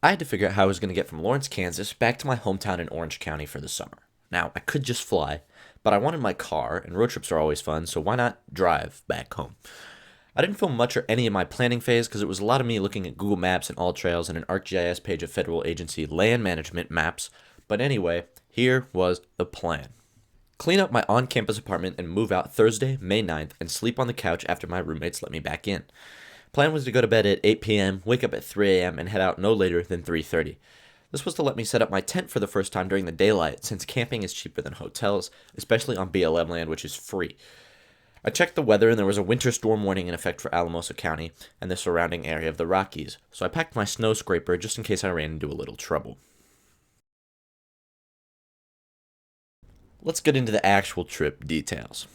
I had to figure out how I was going to get from Lawrence, Kansas back to my hometown in Orange County for the summer. Now, I could just fly, but I wanted my car, and road trips are always fun, so why not drive back home? I didn't film much or any of my planning phase because it was a lot of me looking at Google Maps and All Trails and an ArcGIS page of federal agency land management maps. But anyway, here was the plan. Clean up my on campus apartment and move out Thursday, May 9th, and sleep on the couch after my roommates let me back in. Plan was to go to bed at 8 p.m., wake up at 3 a.m., and head out no later than 3:30. This was to let me set up my tent for the first time during the daylight, since camping is cheaper than hotels, especially on BLM land, which is free. I checked the weather, and there was a winter storm warning in effect for Alamosa County and the surrounding area of the Rockies, so I packed my snow scraper just in case I ran into a little trouble. Let's get into the actual trip details.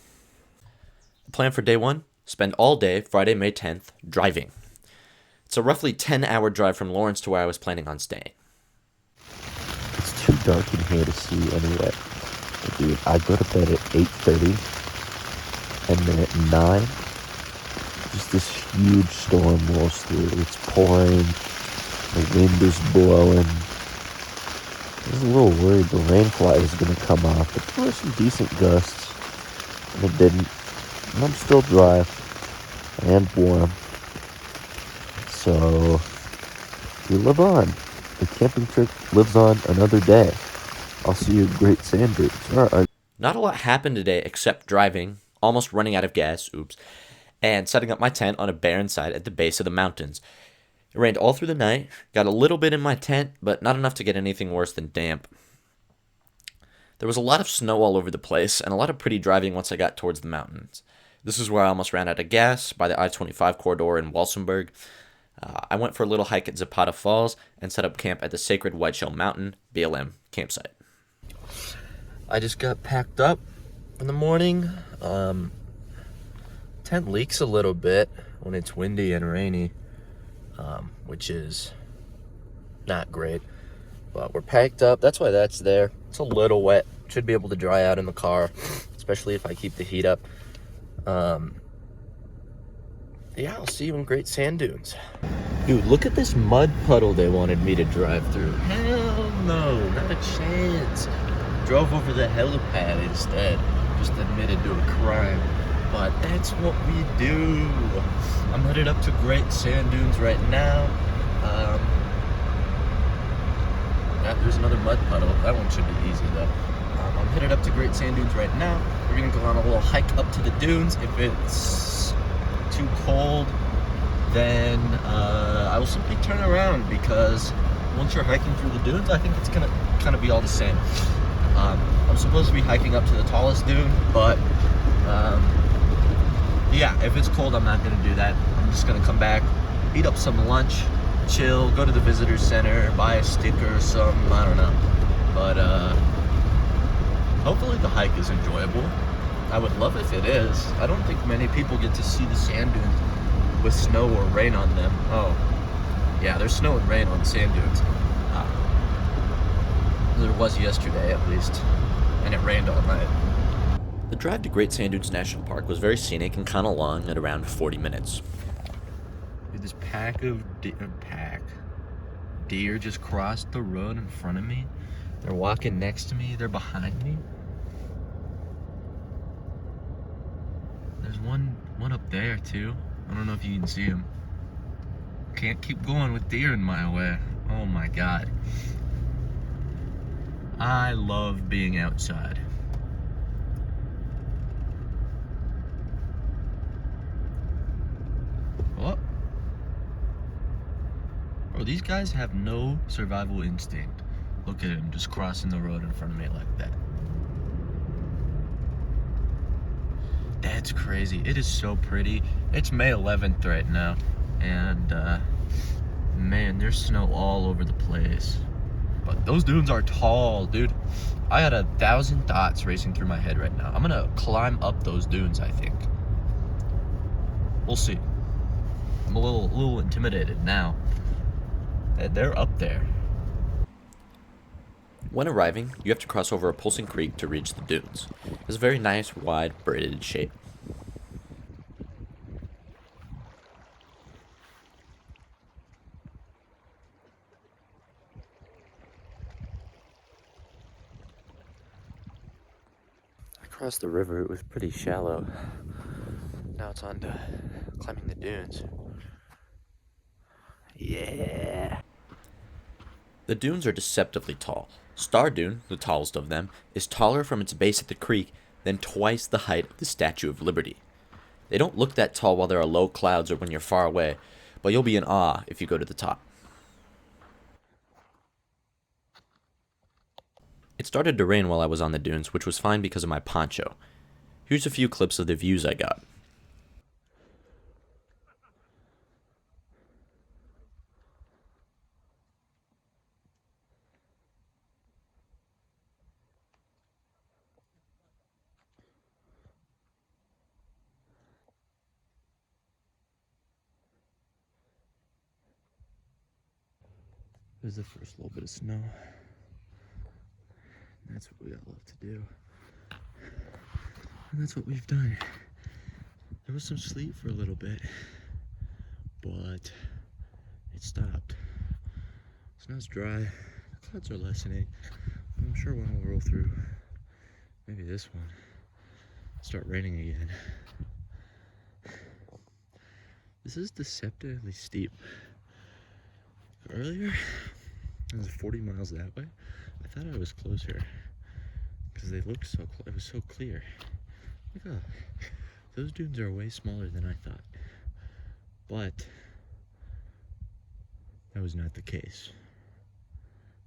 The plan for day one: spend all day, Friday, May 10th, driving. It's a roughly 10-hour drive from Lawrence to where I was planning on staying. It's too dark in here to see anyway. But dude, I go to bed at 8:30, and then at 9, just this huge storm rolls through. It's pouring, the wind is blowing. I was a little worried the rain fly was going to come off, but there were some decent gusts, and it didn't. And I'm still dry and warm. So, we live on. The camping trip lives on another day. I'll see you at Great Sand Dunes. Not a lot happened today except driving, almost running out of gas, and setting up my tent on a barren site at the base of the mountains. It rained all through the night, got a little bit in my tent, but not enough to get anything worse than damp. There was a lot of snow all over the place, and a lot of pretty driving once I got towards the mountains. This is where I almost ran out of gas by the I-25 corridor in Walsenburg. I went for a little hike at Zapata Falls and set up camp at the Sacred Whiteshell Mountain BLM campsite. I just got packed up in the morning. Tent leaks a little bit when it's windy and rainy, which is not great. But we're packed up. That's why that's there. It's a little wet. Should be able to dry out in the car, especially if I keep the heat up. Yeah, I'll see you in Great Sand Dunes. Dude, look at this mud puddle they wanted me to drive through. Hell no, not a chance. Drove over the helipad instead. Just admitted to a crime. But that's what we do. I'm headed up to Great Sand Dunes right now. There's another mud puddle. That one should be easy though. I'm headed up to Great Sand Dunes right now. We're gonna go on a little hike up to the dunes. If it's too cold, then I will simply turn around, because once you're hiking through the dunes, I think it's gonna kind of be all the same. I'm supposed to be hiking up to the tallest dune, but yeah, if it's cold, I'm not gonna do that. I'm just gonna come back, eat up some lunch, chill, go to the visitor center, buy a sticker or something, I don't know. But hopefully the hike is enjoyable. I would love if it is. I don't think many people get to see the sand dunes with snow or rain on them. Oh, yeah, there's snow and rain on the sand dunes. There was yesterday at least, and it rained all night. The drive to Great Sand Dunes National Park was very scenic and kind of long at around 40 minutes. Dude, this deer just crossed the road in front of me. They're walking next to me. They're behind me. There's one up there too. I don't know if you can see him. Can't keep going with deer in my way. Oh my God. I love being outside. Oh. Bro, these guys have no survival instinct. Look at him just crossing the road in front of me like that. That's crazy. It is so pretty. It's May 11th right now, and man, there's snow all over the place. But those dunes are tall, dude. I had 1,000 thoughts racing through my head right now. I'm gonna climb up those dunes, I think. We'll see. I'm a little intimidated now. They're up there. When arriving, you have to cross over a pulsing creek to reach the dunes. It's a very nice, wide, braided shape. Across the river, it was pretty shallow. Now it's on to climbing the dunes. Yeah! The dunes are deceptively tall. Star Dune, the tallest of them, is taller from its base at the creek than twice the height of the Statue of Liberty. They don't look that tall while there are low clouds or when you're far away, but you'll be in awe if you go to the top. It started to rain while I was on the dunes, which was fine because of my poncho. Here's a few clips of the views I got. There's the first little bit of snow. That's what we all love to do. And that's what we've done. There was some sleet for a little bit, but it stopped. Snow's dry. The clouds are lessening. I'm sure one will roll through. Maybe this one. Start raining again. This is deceptively steep. Earlier, it was 40 miles that way. I thought I was closer because they looked so it was so clear. Look, those dunes are way smaller than I thought. But that was not the case.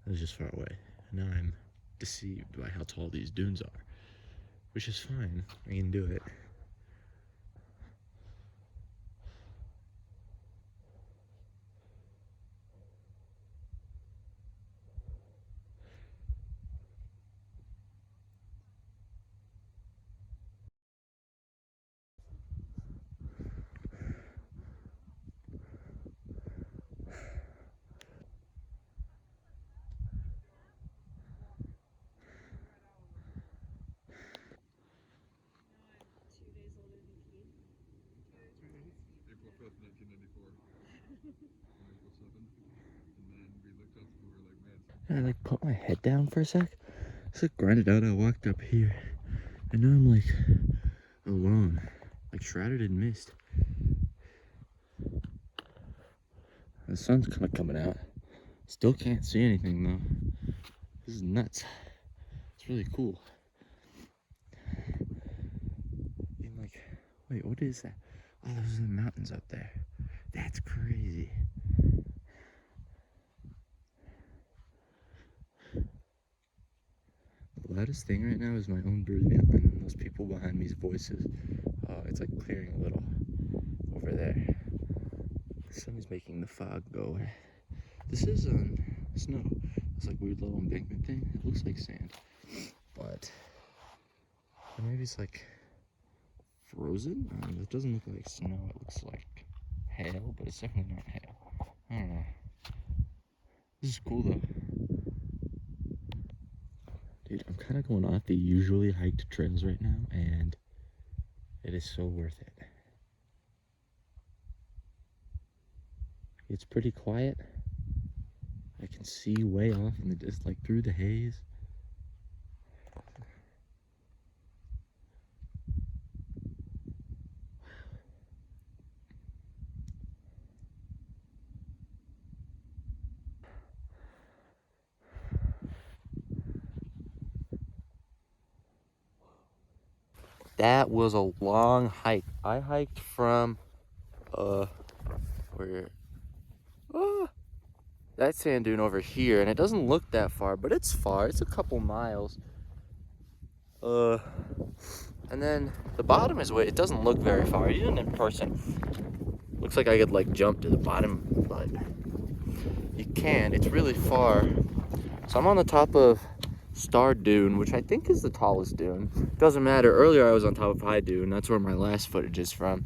It was just far away. And now I'm deceived by how tall these dunes are, which is fine. I can do it. April 5th, 1994. April 7th. And then we looked up and we were like, man. I put my head down for a sec. Just grinded out. I walked up here, and now I'm alone, shrouded in mist. The sun's kind of coming out. Still can't see anything though. This is nuts. It's really cool. And wait, what is that? Oh, those are the mountains up there. That's crazy. The loudest thing right now is my own breathing and those people behind me's voices. It's clearing a little over there. The sun is making the fog go away. This is snow. It's weird little embankment thing. It looks like sand, but or maybe it's frozen. It doesn't look like snow. It looks like hail, but it's definitely not hail. I don't know. This is cool though. Dude, I'm kind of going off the usually hiked trails right now, and it is so worth it. It's pretty quiet. I can see way off in the distance, through the haze. That was a long hike. I hiked from where that sand dune over here, and it doesn't look that far, but it's far. It's a couple miles. And then the bottom is way, it doesn't look very far, even in person. Looks like I could jump to the bottom, but you can't. It's really far. So I'm on the top of Star Dune, which I think is the tallest dune. Doesn't matter. Earlier I was on top of High Dune. That's where my last footage is from.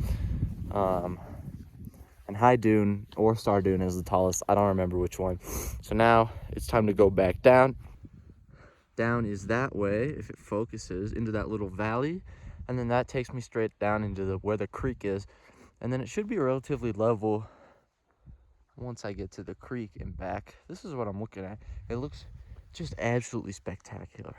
And High Dune or Star Dune is the tallest. I don't remember which one. So now it's time to go back down. Down is that way, if it focuses, into that little valley. And then that takes me straight down into where the creek is. And then it should be relatively level once I get to the creek and back. This is what I'm looking at. It looks just absolutely spectacular.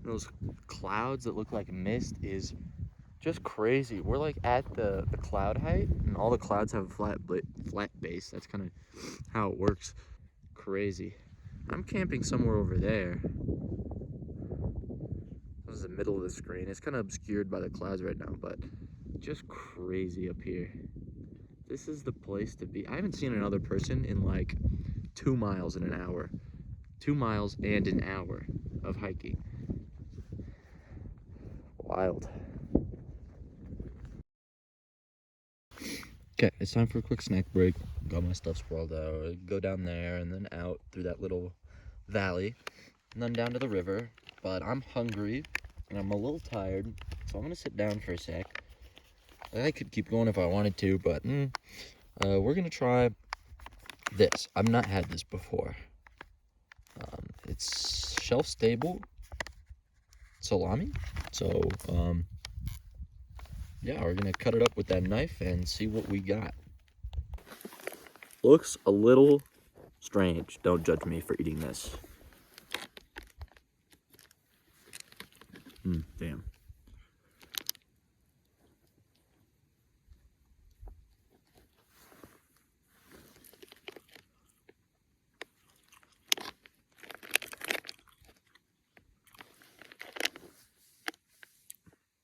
those clouds that look like mist is just crazy. We're like at the cloud height, and all the clouds have a flat base. That's kind of how it works. Crazy. I'm camping somewhere over there. This is the middle of the screen. It's kind of obscured by the clouds right now, but just crazy up here. This is the place to be. I haven't seen another person in like 2 miles in an hour. 2 miles and an hour of hiking. Wild. Okay, it's time for a quick snack break. Got my stuff sprawled out. Go down there and then out through that little valley and then down to the river. But I'm hungry and I'm a little tired, so I'm gonna sit down for a sec. I could keep going if I wanted to, but we're gonna try this. I've not had this before. It's shelf-stable salami. So, yeah, we're gonna cut it up with that knife and see what we got. Looks a little strange. Don't judge me for eating this. Damn.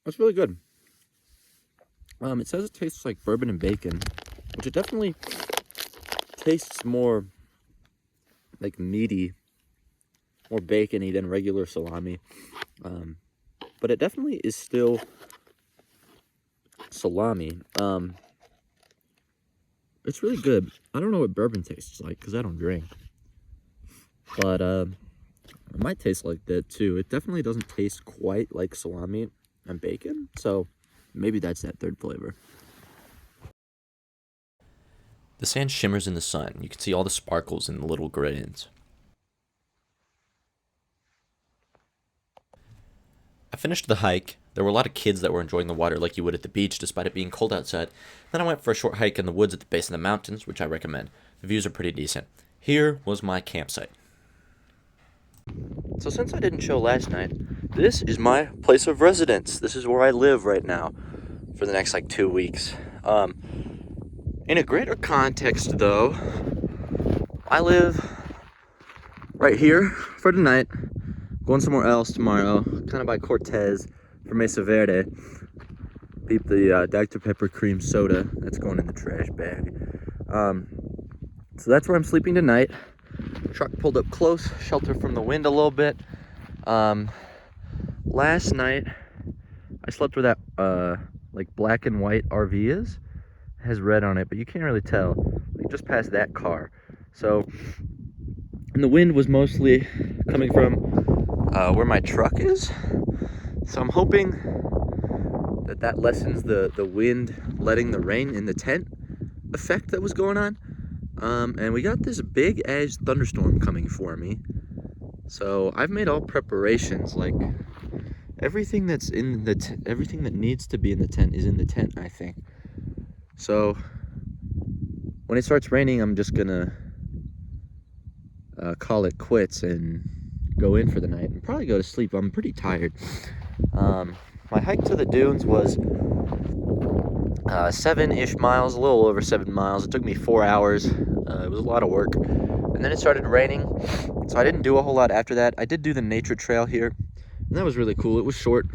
That's really good. It says it tastes like bourbon and bacon, which it definitely tastes more like meaty, more bacony than regular salami. But it definitely is still salami. It's really good. I don't know what bourbon tastes like because I don't drink. But it might taste like that too. It definitely doesn't taste quite like salami and bacon, so maybe that's that third flavor. The sand shimmers in the sun. You can see all the sparkles in the little grains. I finished the hike. There were a lot of kids that were enjoying the water like you would at the beach despite it being cold outside. Then I went for a short hike in the woods at the base of the mountains, which I recommend. The views are pretty decent. Here was my campsite. So since I didn't show last night, this is my place of residence. This is where I live right now for the next like 2 weeks. In a greater context though, I live right here for tonight, going somewhere else tomorrow, kind of by Cortez for Mesa Verde. Beep the Dr. Pepper cream soda that's going in the trash bag. So that's where I'm sleeping tonight. Truck pulled up close, shelter from the wind a little bit. Last night I slept where that like black and white RV is. It has red on it, but you can't really tell. Like just past that car. So, and the wind was mostly coming from where my truck is. So I'm hoping that that lessens the wind letting the rain in the tent effect that was going on. And we got this big edge thunderstorm coming for me. So I've made all preparations, like everything that's in the everything that needs to be in the tent is in the tent, I think. So when it starts raining, I'm just gonna call it quits and go in for the night and probably go to sleep. I'm pretty tired. My hike to the dunes was 7-ish miles, a little over 7 miles. It took me 4 hours. It was a lot of work. And then it started raining, so I didn't do a whole lot after that. I did do the nature trail here, and that was really cool. It was short.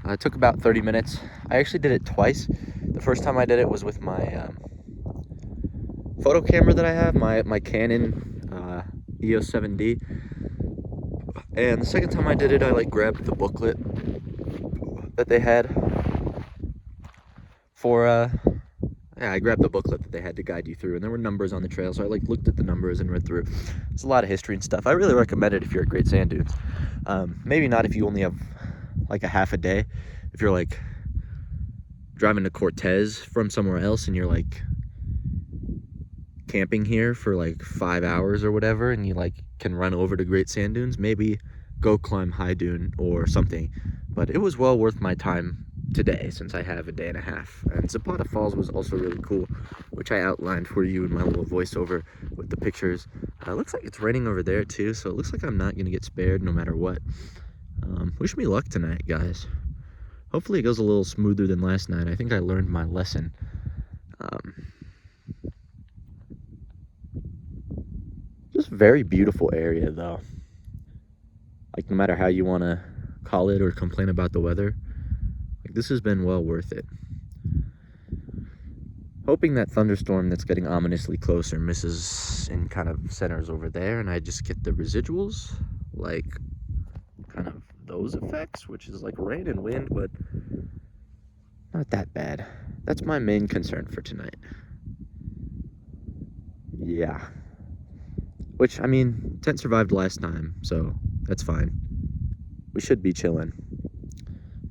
It took about 30 minutes. I actually did it twice. The first time I did it was with my photo camera that I have, my Canon EOS 7D. And the second time I did it, I like grabbed the booklet that they had for I grabbed the booklet that they had to guide you through, and there were numbers on the trail, so I like looked at the numbers and read through. There's a lot of history and stuff. I really recommend it if you're at Great Sand Dunes. Maybe not if you only have like a half a day. If you're like driving to Cortez from somewhere else and you're like camping here for like 5 hours or whatever, and you like can run over to Great Sand Dunes, maybe go climb High Dune or something. But it was well worth my time today, since I have a day and a half. And Zapata Falls was also really cool, which I outlined for you in my little voiceover with the pictures. Looks like it's raining over there too, so it looks like I'm not gonna get spared no matter what. Wish me luck tonight, guys. Hopefully it goes a little smoother than last night. I think I learned my lesson. Just very beautiful area, though. Like, no matter how you want to call it or complain about the weather, like, this has been well worth it. Hoping that thunderstorm that's getting ominously closer misses and kind of centers over there, and I just get the residuals, like kind of those effects, which is like rain and wind, but not that bad. That's my main concern for tonight. Yeah. Which, I mean, tent survived last time, so that's fine. We should be chilling.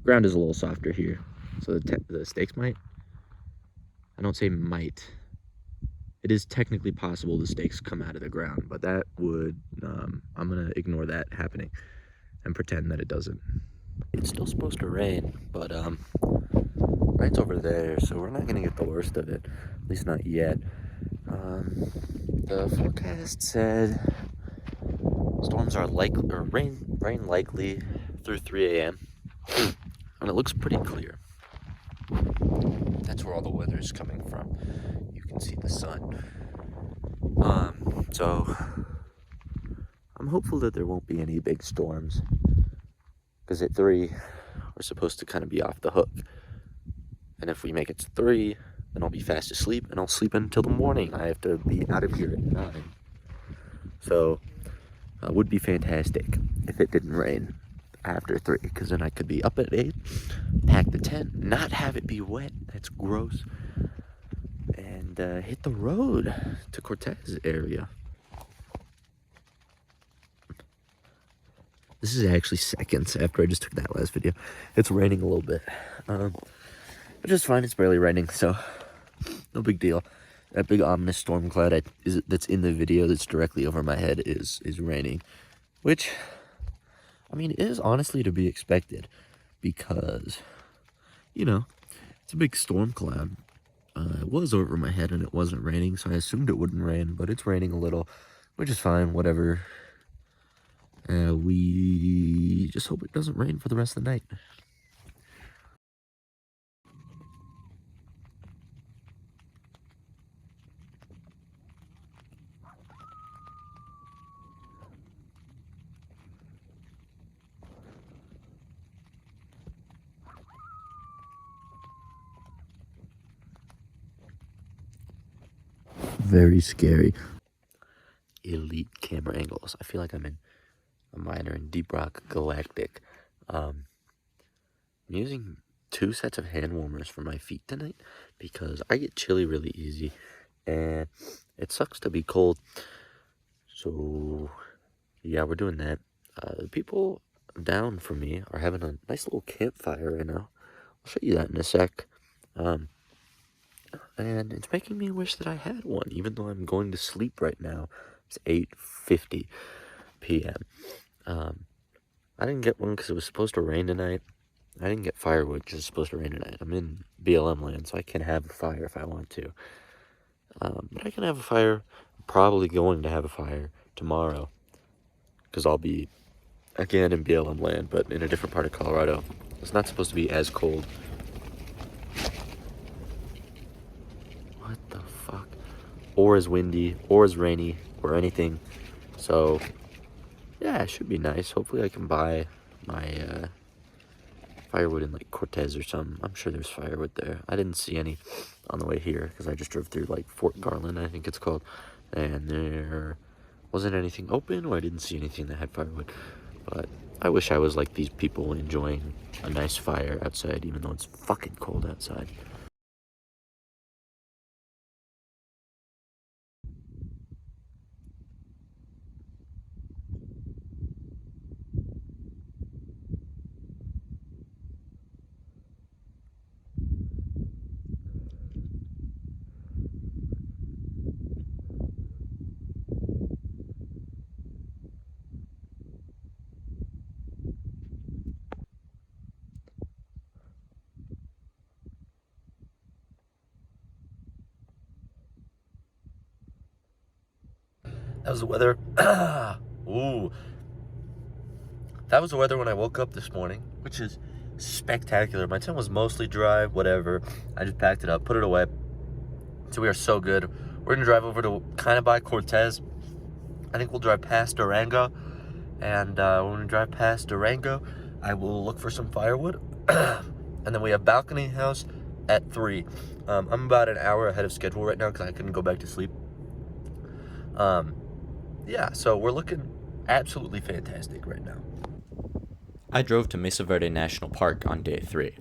Ground is a little softer here, so the stakes might. I don't say might. It is technically possible the stakes come out of the ground, but that would, I'm gonna ignore that happening and pretend that it doesn't. It's still supposed to rain, but rain's over there, so we're not gonna get the worst of it, at least not yet. The forecast said storms are likely, or rain likely through 3 a.m. and it looks pretty clear. That's where all the weather is coming from. You can see the sun. So I'm hopeful that there won't be any big storms, because at 3 we're supposed to kind of be off the hook, and if we make it to 3, then I'll be fast asleep and I'll sleep until the morning. I have to be out of here at 9. So it would be fantastic if it didn't rain after 3, because then I could be up at 8, pack the tent, not have it be wet, that's gross, and hit the road to Cortez area. This is actually seconds after I just took that last video. It's raining a little bit, which is fine. It's barely raining, so no big deal. That big ominous storm cloud that's in the video that's directly over my head is raining, which, I mean, is honestly to be expected, because, you know, it's a big storm cloud. It was over my head and it wasn't raining, so I assumed it wouldn't rain, but it's raining a little, which is fine, whatever. We just hope it doesn't rain for the rest of the night. Very scary. Elite camera angles. I feel like I'm in a miner in Deep Rock Galactic. I'm using 2 sets of hand warmers for my feet tonight because I get chilly really easy and it sucks to be cold. So yeah, we're doing that. The people down from me are having a nice little campfire right now. I'll show you that in a sec. And it's making me wish that I had one, even though I'm going to sleep right now. It's 8:50 p.m. I didn't get one because it was supposed to rain tonight. I didn't get firewood because it's supposed to rain tonight. I'm in BLM land, so I can have a fire if I want to. But I can have a fire. I'm probably going to have a fire tomorrow, because I'll be, again, in BLM land, but in a different part of Colorado. It's not supposed to be as cold. What the fuck? Or as windy, or as rainy, or anything. So, yeah, it should be nice. Hopefully I can buy my firewood in, like, Cortez or something. I'm sure there's firewood there. I didn't see any on the way here, because I just drove through, like, Fort Garland, I think it's called. And there wasn't anything open, or I didn't see anything that had firewood. But I wish I was like these people, enjoying a nice fire outside, even though it's fucking cold outside. That was the weather. Ooh. that was the weather when I woke up this morning, which is spectacular. My tent was mostly dry, whatever. I just packed it up, put it away. So we are so good. We're gonna drive over to kind of by Cortez. I think we'll drive past Durango, and when we drive past Durango, I will look for some firewood. And then we have balcony house at 3. I'm about an hour ahead of schedule right now because I couldn't go back to sleep. Yeah, so we're looking absolutely fantastic right now. I drove to Mesa Verde National Park on day 3.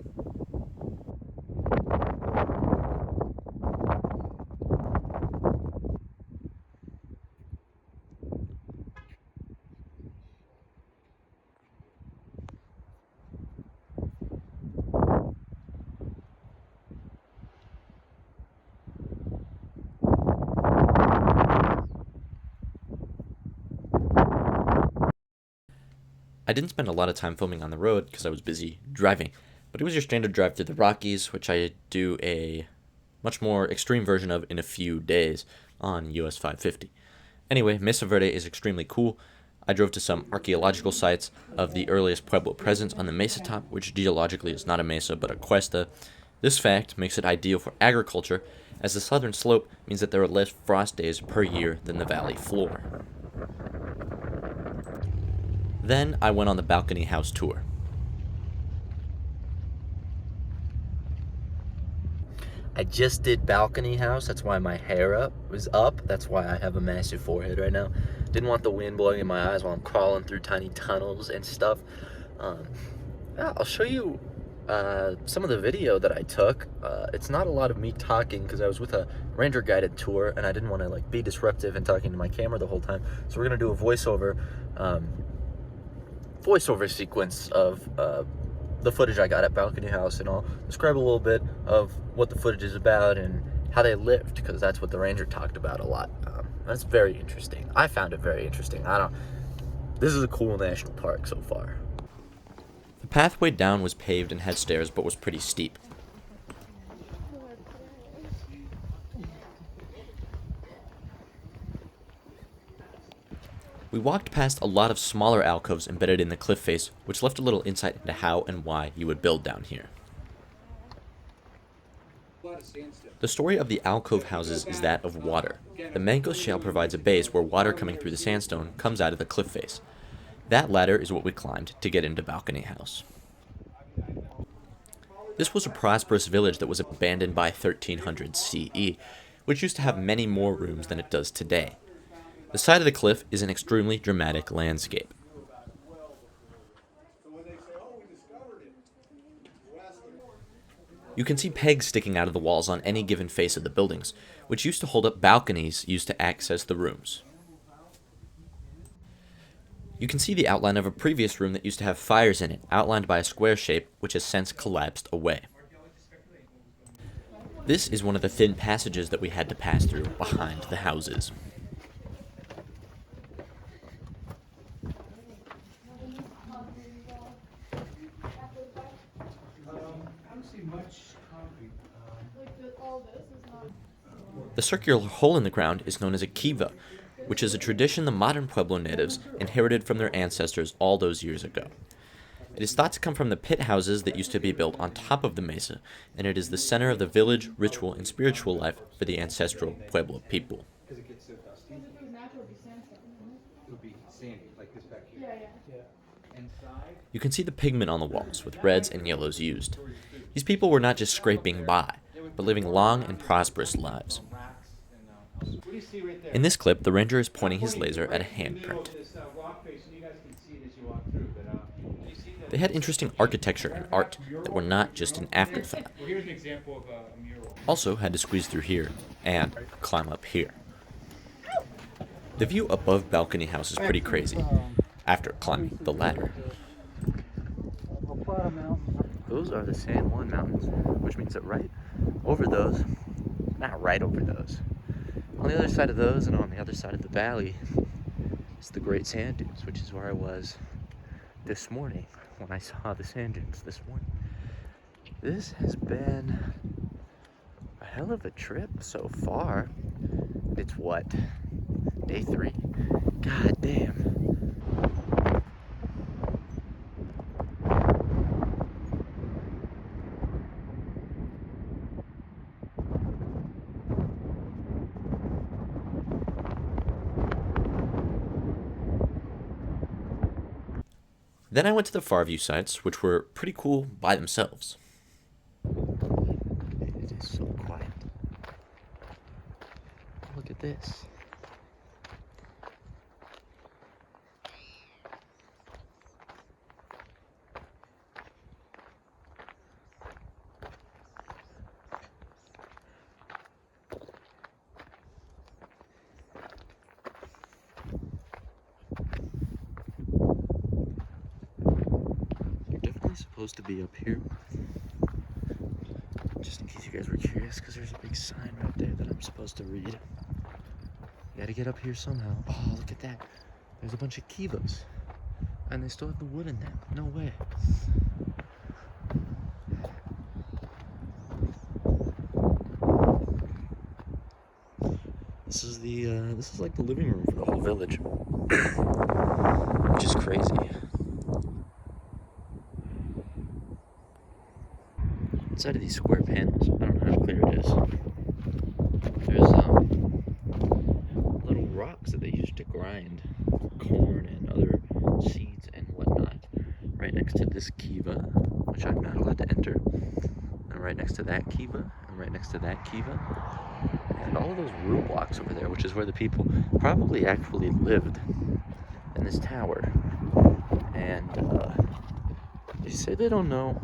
I didn't spend a lot of time filming on the road because I was busy driving, but it was your standard drive through the Rockies, which I do a much more extreme version of in a few days on US 550. Anyway, Mesa Verde is extremely cool. I drove to some archaeological sites of the earliest Pueblo presence on the mesa top, which geologically is not a mesa but a cuesta. This fact makes it ideal for agriculture, as the southern slope means that there are less frost days per year than the valley floor. Then I went on the balcony house tour. I just did balcony house, that's why my hair was up, that's why I have a massive forehead right now. Didn't want the wind blowing in my eyes while I'm crawling through tiny tunnels and stuff. Yeah, I'll show you some of the video that I took. It's not a lot of me talking because I was with a ranger guided tour and I didn't want to like be disruptive and talking to my camera the whole time. So we're gonna do a voiceover sequence of the footage I got at Balcony House, and I'll describe a little bit of what the footage is about and how they lived, because that's what the ranger talked about a lot. That's very interesting. I found it very interesting. This is a cool national park so far. The pathway down was paved and had stairs, but was pretty steep. We walked past a lot of smaller alcoves embedded in the cliff face, which left a little insight into how and why you would build down here. The story of the alcove houses is that of water. The mango shale provides a base where water coming through the sandstone comes out of the cliff face. That ladder is what we climbed to get into Balcony House. This was a prosperous village that was abandoned by 1300 CE, which used to have many more rooms than it does today. The side of the cliff is an extremely dramatic landscape. You can see pegs sticking out of the walls on any given face of the buildings, which used to hold up balconies used to access the rooms. You can see the outline of a previous room that used to have fires in it, outlined by a square shape, which has since collapsed away. This is one of the thin passages that we had to pass through behind the houses. The circular hole in the ground is known as a kiva, which is a tradition the modern Pueblo natives inherited from their ancestors all those years ago. It is thought to come from the pit houses that used to be built on top of the mesa, and it is the center of the village, ritual, and spiritual life for the ancestral Pueblo people. Because it gets so dusty. Because if it was natural, it'd be sandstone, wouldn't it? It would be sandy, like this back here. Yeah. Inside. You can see the pigment on the walls, with reds and yellows used. These people were not just scraping by, but living long and prosperous lives. In this clip, the ranger is pointing his laser at a handprint. They had interesting architecture and art that were not just an afterthought. Also had to squeeze through here and climb up here. The view above Balcony House is pretty crazy, after climbing the ladder. Those are the San Juan Mountains, which means that right over those, not right over those, on the other side of those and on the other side of the valley is the Great Sand Dunes, which is where I was this morning when I saw the sand dunes this morning. This has been a hell of a trip so far. It's what? Day 3? God damn. Then I went to the Farview sites, which were pretty cool by themselves. It is so quiet. Look at this. You're definitely supposed to be up here. Just in case you guys were curious, because there's a big sign right there that I'm supposed to read. You gotta get up here somehow. Oh, look at that. There's a bunch of kivas. And they still have the wood in them. No way. This is like the living room for the whole village. Which is crazy. Inside of these square panels, I don't know how clear it is. There's little rocks that they use to grind corn and other seeds and whatnot. Right next to this kiva, which I'm not allowed to enter. And right next to that kiva, and right next to that kiva. And all of those room blocks over there, which is where the people probably actually lived in this tower. And they say they don't know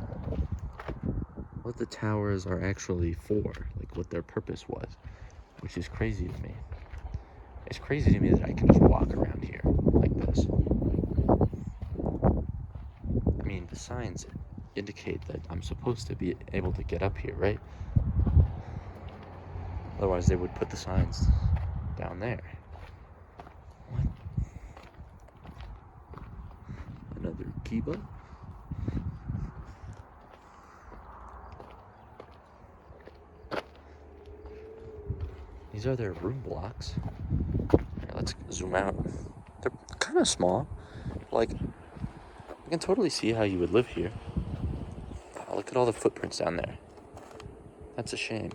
what the towers are actually for, like what their purpose was, which is crazy to me. It's crazy to me that I can just walk around here like this. I mean, the signs indicate that I'm supposed to be able to get up here, right? Otherwise, they would put the signs down there. What? Another kiva? These are their room blocks. Here, let's zoom out. They're kind of small. Like, I can totally see how you would live here. Oh, look at all the footprints down there. That's a shame.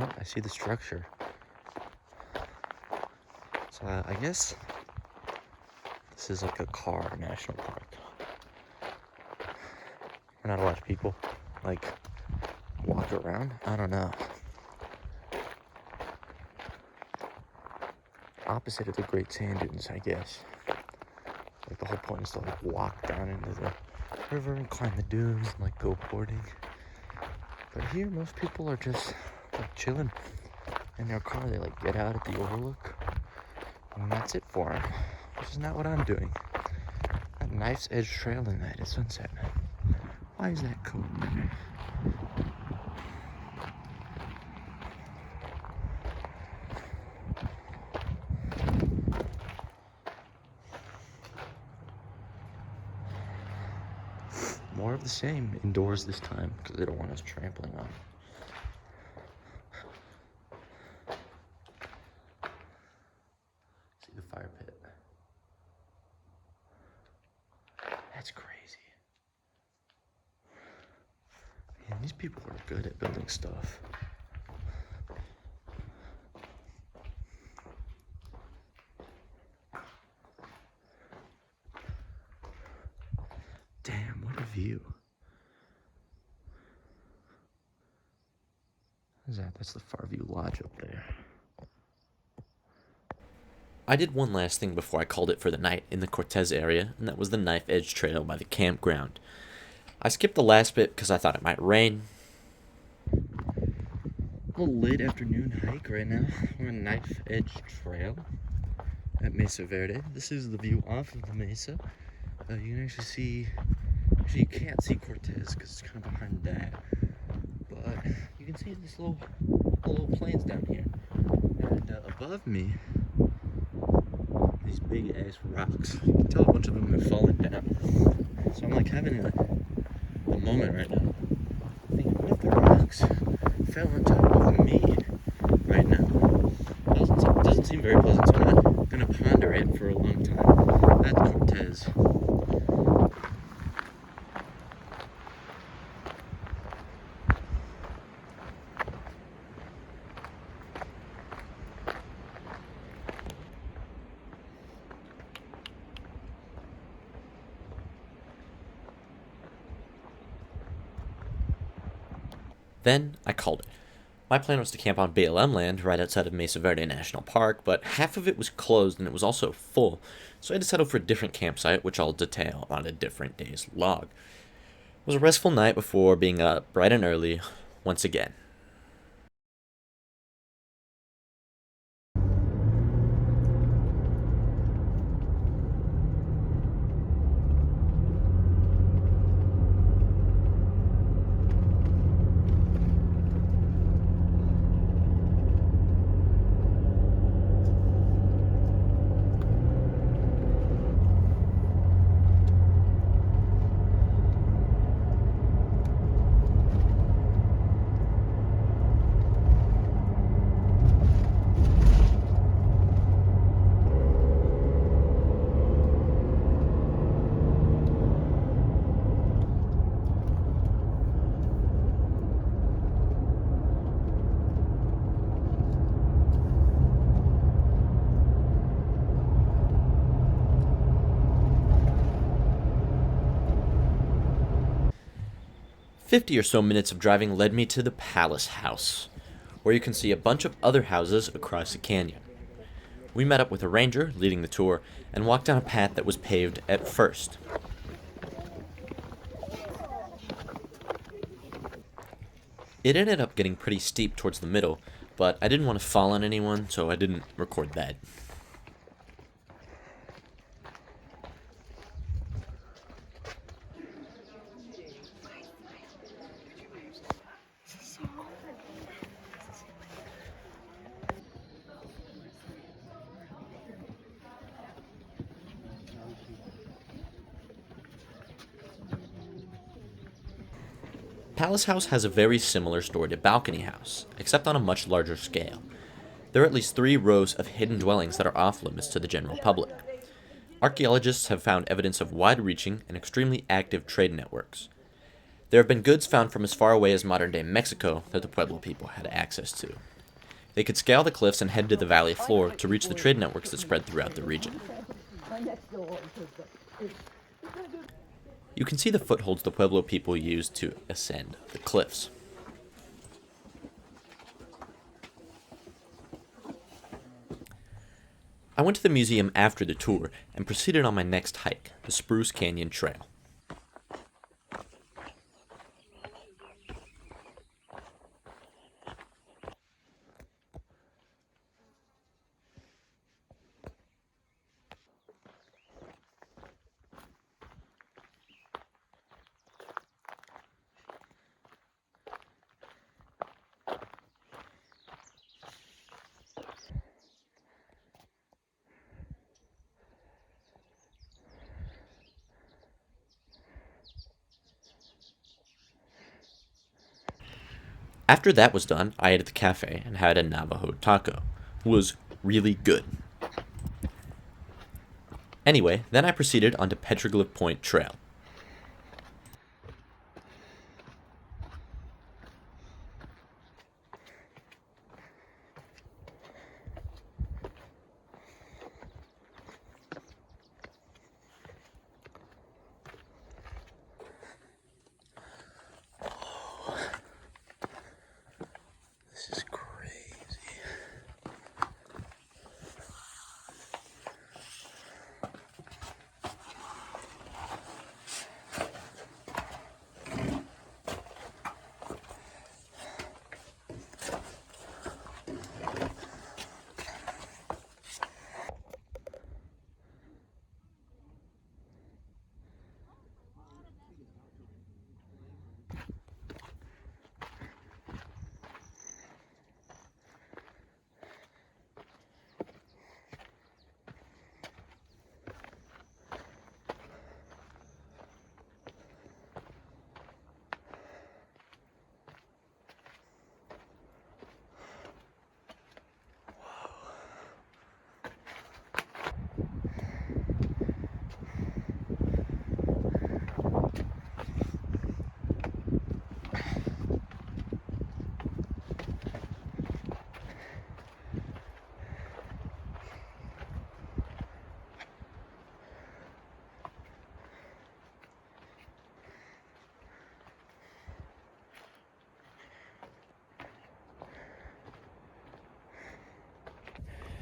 Oh, I see the structure. So I guess this is like a car national park. We're not allowed to people like walk around. I don't know. Opposite of the Great Sand Dunes, I guess. Like the whole point is to like walk down into the river and climb the dunes and like go boarding. But here, most people are just like chilling in their car. They like get out at the overlook, and that's it for them. Which is not what I'm doing. That Knife's Edge Trail tonight at sunset. Why is that cool? more of the same indoors this time because they don't want us trampling on it. See the fire pit. That's crazy. Man, these people are good at building stuff. Damn, what a view. What is that? That's the Farview Lodge up there. I did one last thing before I called it for the night in the Cortez area, and that was the Knife Edge Trail by the campground. I skipped the last bit because I thought it might rain. A little late afternoon hike right now. We're on Knife Edge Trail at Mesa Verde. This is the view off of the mesa. You can actually see, you can't see Cortez because it's kind of behind that, but you can see this little plains down here. And above me, these big ass rocks. You can tell a bunch of them have fallen down. So I'm like having a moment right now. Thinking, what if the rocks fell on top of me right now? Doesn't seem very pleasant, so I'm not gonna ponder it for a long time. That's Cortez. Then I called it. My plan was to camp on BLM land right outside of Mesa Verde National Park, but half of it was closed and it was also full, so I had to settle for a different campsite, which I'll detail on a different day's log. It was a restful night before being up bright and early once again. "50 or so minutes of driving led me to the Palace House, where you can see a bunch of other houses across the canyon. We met up with a ranger leading the tour and walked down a path that was paved at first. It ended up getting pretty steep towards the middle, but I didn't want to fall on anyone, so I didn't record that. Palace House has a very similar story to Balcony House, except on a much larger scale. There are at least 3 rows of hidden dwellings that are off limits to the general public. Archaeologists have found evidence of wide-reaching and extremely active trade networks. There have been goods found from as far away as modern-day Mexico that the Pueblo people had access to. They could scale the cliffs and head to the valley floor to reach the trade networks that spread throughout the region. You can see the footholds the Pueblo people used to ascend the cliffs. I went to the museum after the tour and proceeded on my next hike, the Spruce Canyon Trail. After that was done, I ate at the cafe and had a Navajo taco. It was really good. Anyway, then I proceeded onto Petroglyph Point Trail. This is crazy.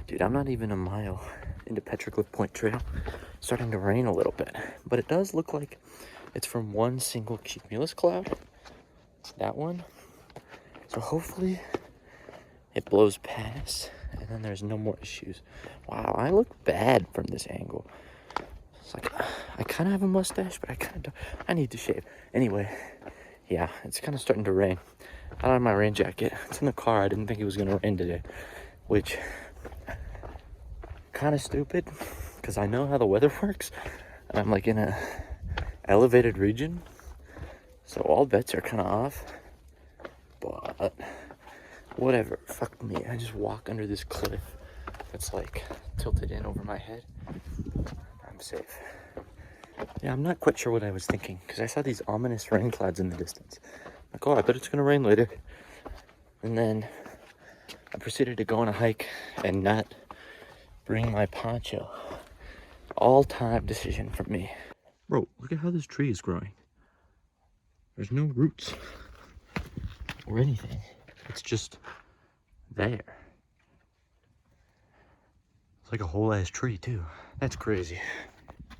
Dude, I'm not even a mile into Petroglyph Point Trail. It's starting to rain a little bit, but it does look like it's from one single cumulus cloud. That one. So hopefully it blows past and then there's no more issues. Wow, I look bad from this angle. It's like, I kind of have a mustache, but I kind of don't. I need to shave. Anyway, yeah, it's kind of starting to rain. I don't have my rain jacket. It's in the car. I didn't think it was going to rain today, which kind of stupid because I know how the weather works. And I'm like in a elevated region, so all bets are kind of off. But whatever, fuck me. I just walk under this cliff that's like tilted in over my head. I'm safe. Yeah, I'm not quite sure what I was thinking because I saw these ominous rain clouds in the distance. Like, oh, I bet it's gonna rain later. And then I proceeded to go on a hike and not bring my poncho. All-time decision for me. Bro, look at how this tree is growing. There's no roots or anything. It's just there. It's like a whole ass tree too. That's crazy.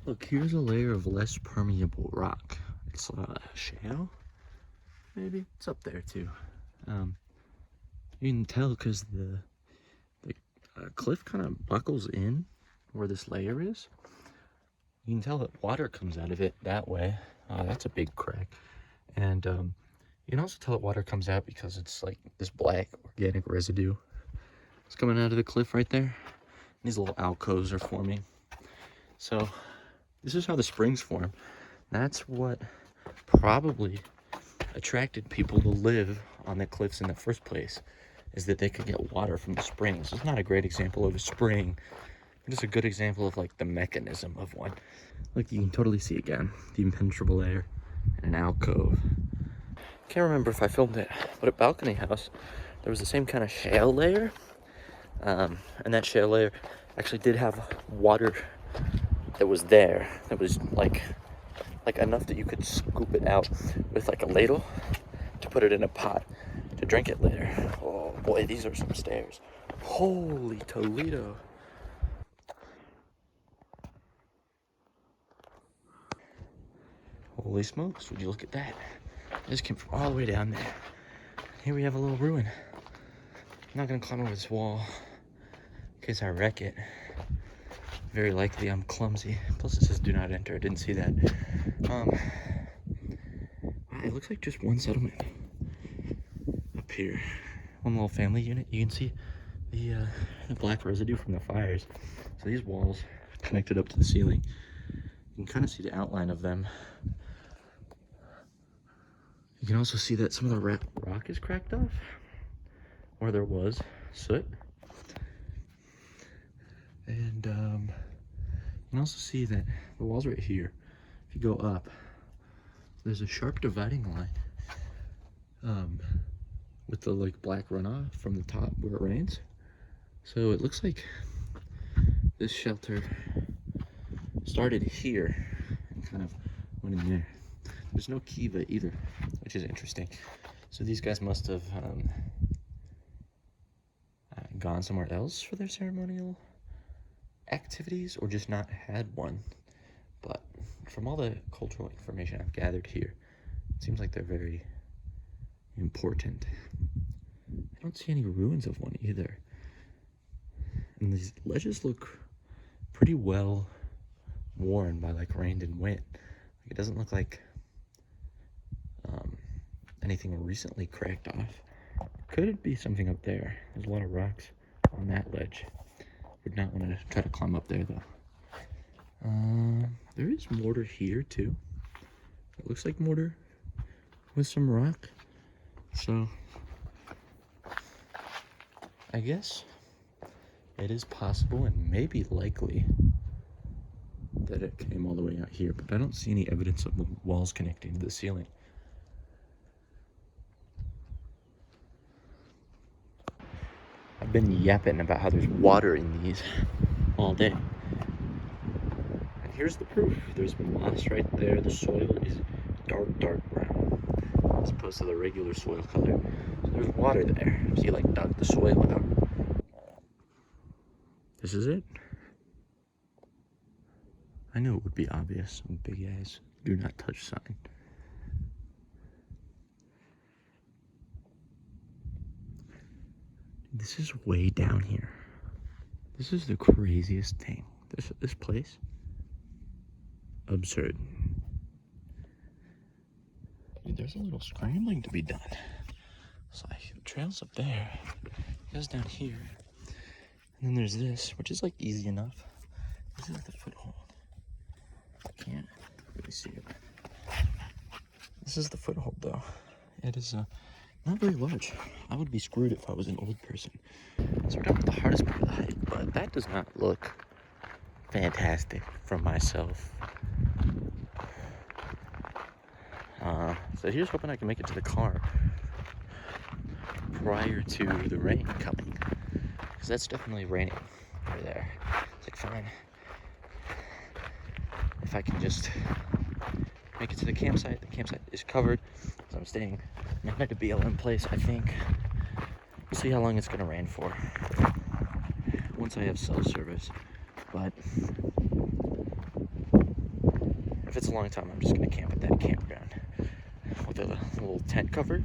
Look, here's a layer of less permeable rock. It's shale, maybe. It's up there too. You can tell because the cliff kind of buckles in where this layer is. You can tell that water comes out of it that way. That's a big crack. And you can also tell that water comes out because it's like this black organic residue. It's coming out of the cliff right there. These little alcoves are forming. So this is how the springs form. That's what probably attracted people to live on the cliffs in the first place, is that they could get water from the springs. It's not a great example of a spring, but it's a good example of like the mechanism of one. Like you can totally see again, the impenetrable layer and an alcove. Can't remember if I filmed it, but at Balcony House, there was the same kind of shale layer. And that shale layer actually did have water that was there. That was like enough that you could scoop it out with like a ladle to put it in a pot to drink it later. Oh boy, these are some stairs. Holy Toledo. Holy smokes, would you look at that? I just came from all the way down there. Here we have a little ruin. I'm not gonna climb over this wall in case I wreck it. Very likely I'm clumsy. Plus it says do not enter. I didn't see that. It looks like just one settlement up here. One little family unit. You can see the black residue from the fires. So these walls connected up to the ceiling. You can kind of see the outline of them. You You can also see that some of the rock is cracked off, where there was soot. And you can also see that the wall's right here. If you go up, there's a sharp dividing line with the like black runoff from the top where it rains. So it looks like this shelter started here and kind of went in there. There's no kiva either, which is interesting. So these guys must have gone somewhere else for their ceremonial activities or just not had one. But from all the cultural information I've gathered here, it seems like they're very important. I don't see any ruins of one either. And these ledges look pretty well worn by like rain and wind. Like, it doesn't look like anything recently cracked off. Could it be something up there? There's a lot of rocks on that ledge. Would not want to try to climb up there though. There is mortar here too. It looks like mortar with some rock. So I guess it is possible and maybe likely that it came all the way out here, but I don't see any evidence of the walls connecting to the ceiling. I've been yapping about how there's water in these all day. And here's the proof. There's moss right there. The soil is dark brown as opposed to the regular soil color. So there's water there. So you like dug the soil out. This is it. I knew it would be obvious. Some big ass do not touch sign. This is way down here. This is the craziest thing. This place, absurd. Dude, there's a little scrambling to be done. It's like trails up there, goes down here, and then there's this, which is like easy enough. This is the foothold. I can't really see it. This is the foothold, though. It is not very large. I would be screwed if I was an old person. So we're done with the hardest part of the hike, but that does not look fantastic from myself. So here's hoping I can make it to the car prior to the rain coming, because that's definitely raining over there. It's like, fine, if I can just make it to the campsite is covered, so I'm staying not at a BLM place, I think. We'll see how long it's gonna rain for once I have cell service, but if it's a long time, I'm just gonna camp at that campground with a little tent covered,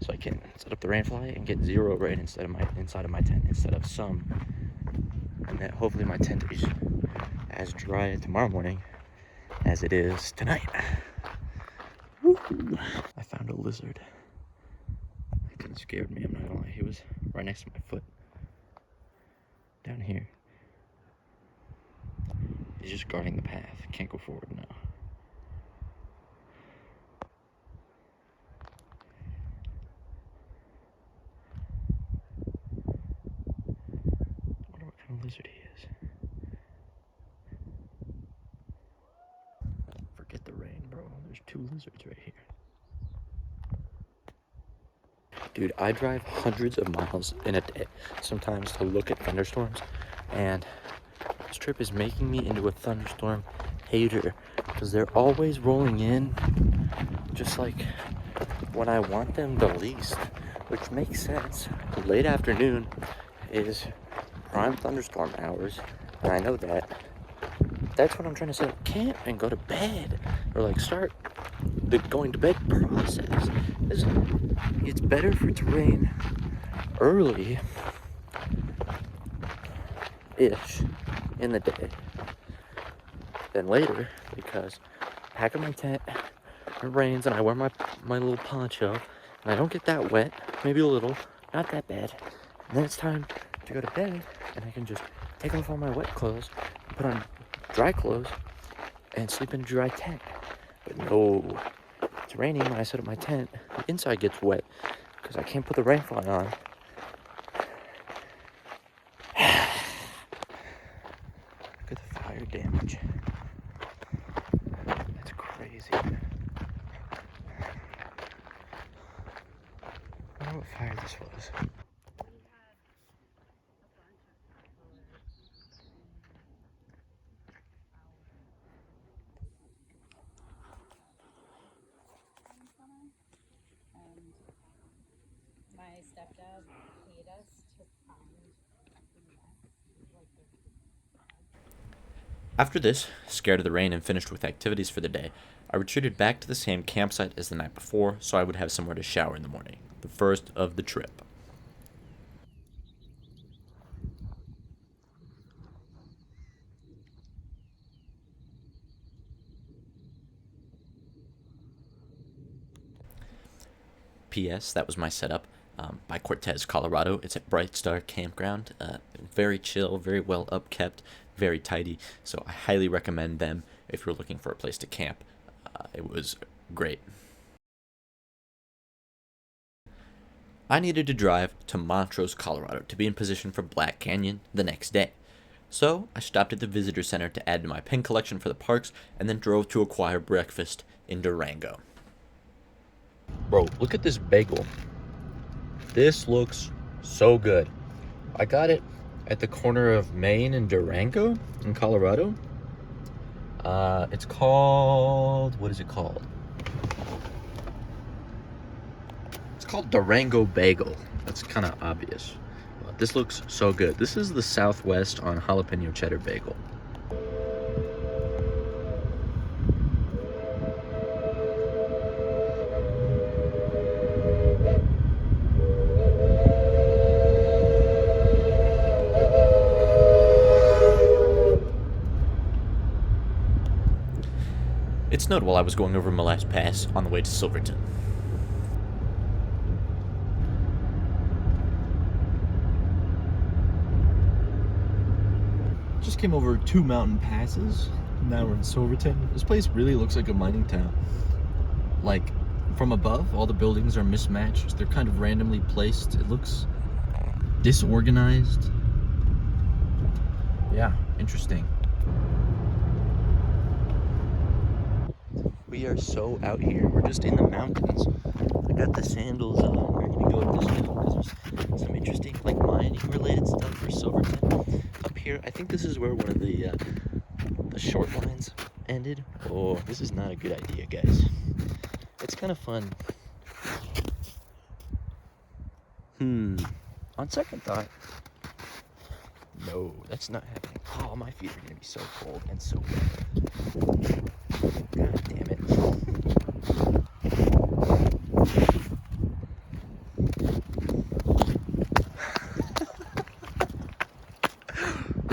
so I can set up the rain fly and get zero rain inside of my tent instead of some, and that hopefully my tent is as dry tomorrow morning as it is tonight. Woo. I found a lizard. It kind of scared me, I'm not gonna lie. He was right next to my foot. Down here. He's just guarding the path. Can't go forward now. I wonder what kind of lizard he is. Forget the rain, bro. There's 2 lizards right here. Dude, I drive hundreds of miles in a day sometimes to look at thunderstorms, and this trip is making me into a thunderstorm hater, because they're always rolling in just like when I want them the least, which makes sense. Late afternoon is prime thunderstorm hours, and I know that. That's when I'm trying to set up camp and go to bed, or like start the going to bed process. It's better for it to rain early-ish in the day than later, because I pack up my tent, it rains, and I wear my little poncho, and I don't get that wet, maybe a little, not that bad, and then it's time to go to bed, and I can just take off all my wet clothes, put on dry clothes, and sleep in a dry tent. But no, it's it's raining when I set up my tent, the inside gets wet because I can't put the rain fly on. Look at the fire damage. That's crazy. I wonder what fire this was. My stepdad paid us to find After this, scared of the rain and finished with activities for the day, I retreated back to the same campsite as the night before so I would have somewhere to shower in the morning, the first of the trip. P.S. That was my setup by Cortez, Colorado. It's at Bright Star Campground. Very chill, very well upkept, very tidy. So I highly recommend them if you're looking for a place to camp. It was great. I needed to drive to Montrose, Colorado to be in position for Black Canyon the next day. So I stopped at the visitor center to add to my pin collection for the parks and then drove to acquire breakfast in Durango. Bro, look at this bagel. This looks so good. I got it at the corner of Maine and Durango in Colorado. It's called, what is it called? It's called Durango Bagel. That's kind of obvious. But this looks so good. This is the Southwest on jalapeno cheddar bagel. It snowed while I was going over Mille Pass on the way to Silverton. Just came over 2 mountain passes. Now we're in Silverton. This place really looks like a mining town. Like, from above, all the buildings are mismatched. They're kind of randomly placed. It looks disorganized. Yeah, interesting. We are so out here. We're just in the mountains. I got the sandals on. We're gonna go up this hill because there's some interesting, like, mining related stuff for Silverton. Up here, I think this is where one of the short lines ended. Oh, this is not a good idea, guys. It's kind of fun. On second thought, no, that's not happening. Oh, my feet are gonna be so cold and so wet. God damn it.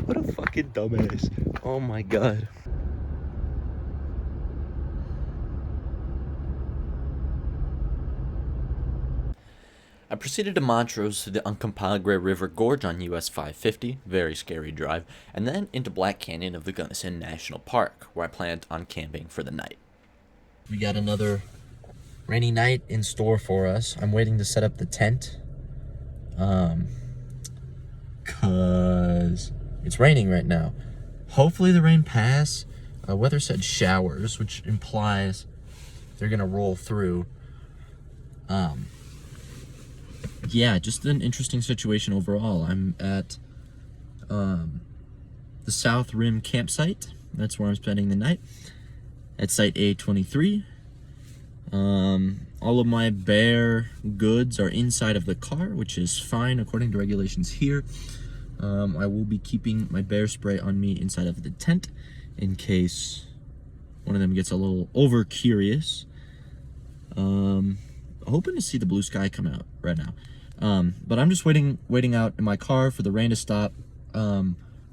What a fucking dumbass. Oh my god. I proceeded to Montrose through the Uncompahgre River Gorge on US 550, very scary drive, and then into Black Canyon of the Gunnison National Park, where I planned on camping for the night. We got another rainy night in store for us. I'm waiting to set up the tent, cause it's raining right now. Hopefully the rain pass. Weather said showers, which implies they're gonna roll through. Yeah, just an interesting situation overall. I'm at the South Rim campsite. That's where I'm spending the night. At site A23. All of my bear goods are inside of the car, which is fine according to regulations here. I will be keeping my bear spray on me inside of the tent in case one of them gets a little over curious. Hoping to see the blue sky come out right now. But I'm just waiting out in my car for the rain to stop.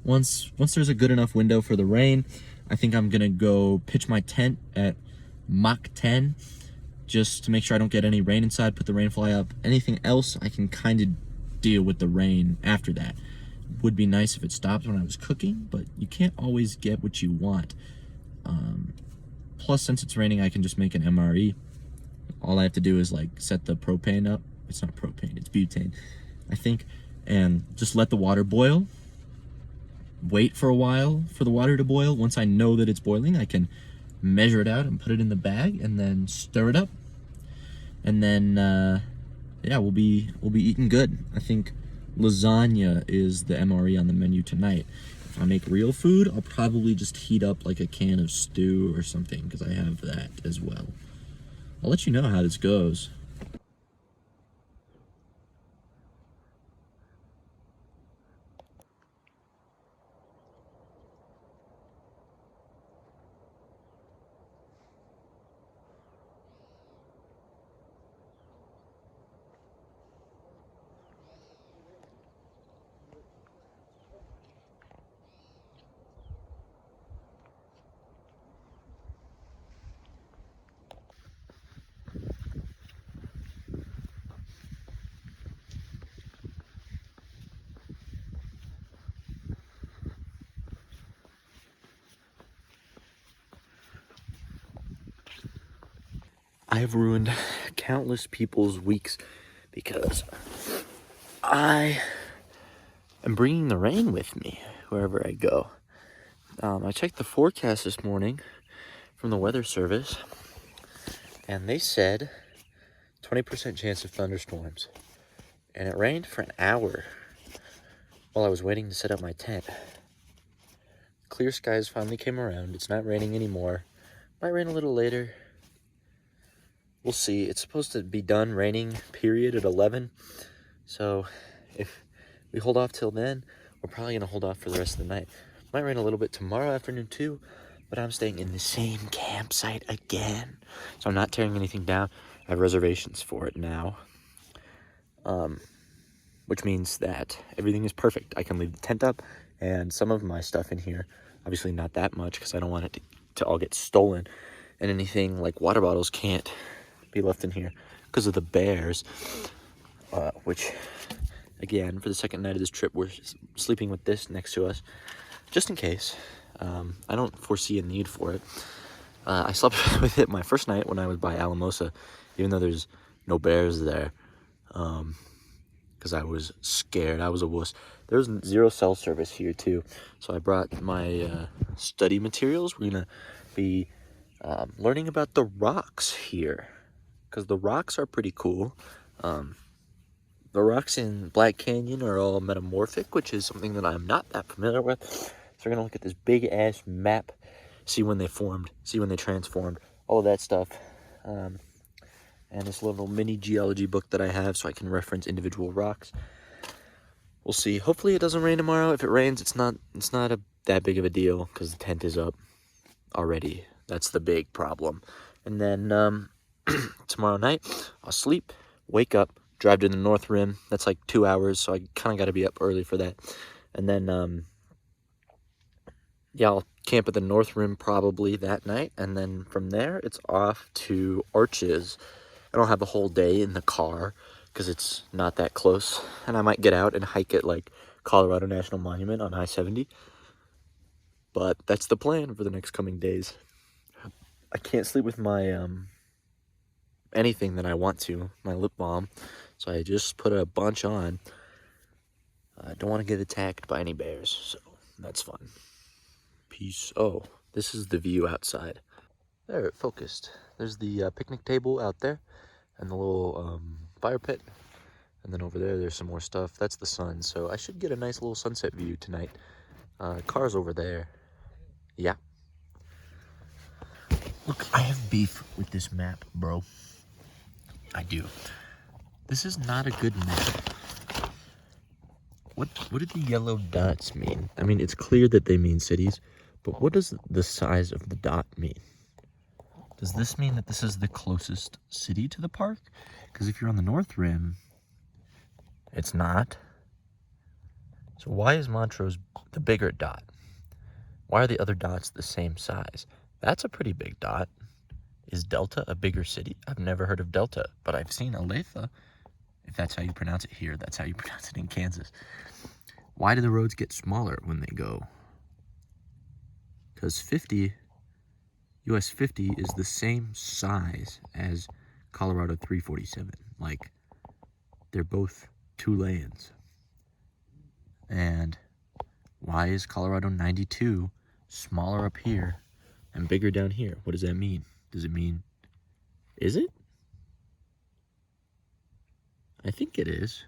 Once there's a good enough window for the rain, I think I'm gonna go pitch my tent at Mach 10 just to make sure I don't get any rain inside, put the rain fly up. Anything else, I can kind of deal with the rain after that. Would be nice if it stopped when I was cooking, but you can't always get what you want. Plus, since it's raining, I can just make an MRE All I have to do is like set the propane up. It's not propane, it's butane, I think. And just let the water boil. Wait for a while for the water to boil. Once I know that it's boiling, I can measure it out and put it in the bag and then stir it up. And then, yeah, we'll be eating good. I think lasagna is the MRE on the menu tonight. If I make real food, I'll probably just heat up like a can of stew or something, because I have that as well. I'll let you know how this goes. I have ruined countless people's weeks because I am bringing the rain with me wherever I go. I checked the forecast this morning from the weather service, and they said 20% chance of thunderstorms. And it rained for an hour while I was waiting to set up my tent. Clear skies finally came around. It's not raining anymore. Might rain a little later. We'll see. It's supposed to be done raining, period, at 11. So if we hold off till then, we're probably going to hold off for the rest of the night. Might rain a little bit tomorrow afternoon too, but I'm staying in the same campsite again. So I'm not tearing anything down. I have reservations for it now. Which means that everything is perfect. I can leave the tent up and some of my stuff in here. Obviously not that much because I don't want it to all get stolen. And anything like water bottles can't be left in here because of the bears. Which, again, for the second night of this trip, we're sleeping with this next to us. Just in case. I don't foresee a need for it. I slept with it my first night when I was by Alamosa, even though there's no bears there. Because I was scared. I was a wuss. There was 0 cell service here too. So I brought my study materials. We're going to be learning about the rocks here. Because the rocks are pretty cool. The rocks in Black Canyon are all metamorphic, which is something that I'm not that familiar with. So we're going to look at this big-ass map, see when they formed, see when they transformed, all of that stuff. And this little mini geology book that I have so I can reference individual rocks. We'll see. Hopefully it doesn't rain tomorrow. If it rains, it's not that big of a deal because the tent is up already. That's the big problem. And then tomorrow night, I'll sleep, wake up, drive to the North Rim. That's like 2 hours, so I kind of got to be up early for that. And then, yeah, I'll camp at the North Rim probably that night. And then from there, it's off to Arches. I don't have a whole day in the car because it's not that close. And I might get out and hike at like Colorado National Monument on I-70. But that's the plan for the next coming days. I can't sleep with my anything that I want to, my lip balm. So I just put a bunch on. I don't want to get attacked by any bears, so that's fun. Peace. Oh, this is the view outside. There, it focused. There's the picnic table out there and the little fire pit. And then over there, there's some more stuff. That's the sun, so I should get a nice little sunset view tonight. Car's over there. Yeah. Look, I have beef with this map, bro. I do. This is not a good map. What do the yellow dots mean? I mean, it's clear that they mean cities, but what does the size of the dot mean? Does this mean that this is the closest city to the park? Because if you're on the North Rim, it's not. So why is Montrose the bigger dot? Why are the other dots the same size? That's a pretty big dot. Is Delta a bigger city? I've never heard of Delta, but I've seen Olathe. If that's how you pronounce it here, that's how you pronounce it in Kansas. Why do the roads get smaller when they go? Because US 50 is the same size as Colorado 347. Like, they're both 2 lanes. And why is Colorado 92 smaller up here and bigger down here? What does that mean? Does it mean, is it? I think it is.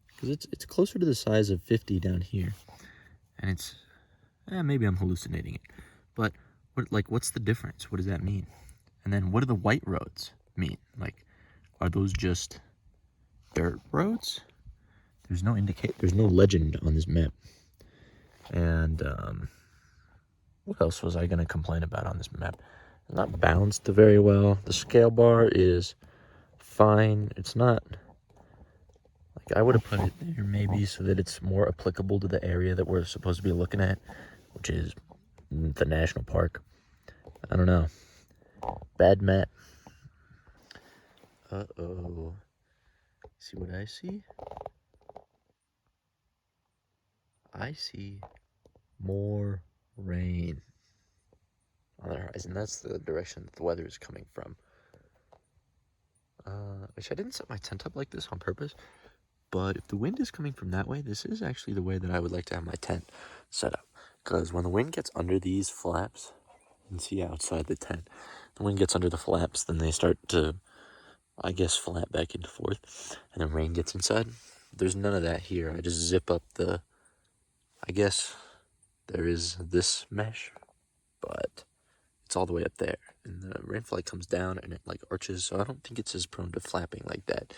Because it's closer to the size of 50 down here. And it's, maybe I'm hallucinating it. But, what's the difference? What does that mean? And then what do the white roads mean? Like, are those just dirt roads? There's no legend on this map. And, what else was I going to complain about on this map? It's not balanced very well. The scale bar is fine. It's not, like, I would have put it there maybe so that it's more applicable to the area that we're supposed to be looking at, which is the national park. I don't know. Bad map. Uh-oh. See what I see? I see more rain on the horizon. That's the direction that the weather is coming from. Which I didn't set my tent up like this on purpose, but if the wind is coming from that way, this is actually the way that I would like to have my tent set up. Because when the wind gets under these flaps, you can see outside the tent, the wind gets under the flaps, then they start to, I guess, flap back and forth, and then rain gets inside. There's none of that here. I just zip up the, I guess there is this mesh, but it's all the way up there, and the rainfly comes down and it like arches, so I don't think it's as prone to flapping like that.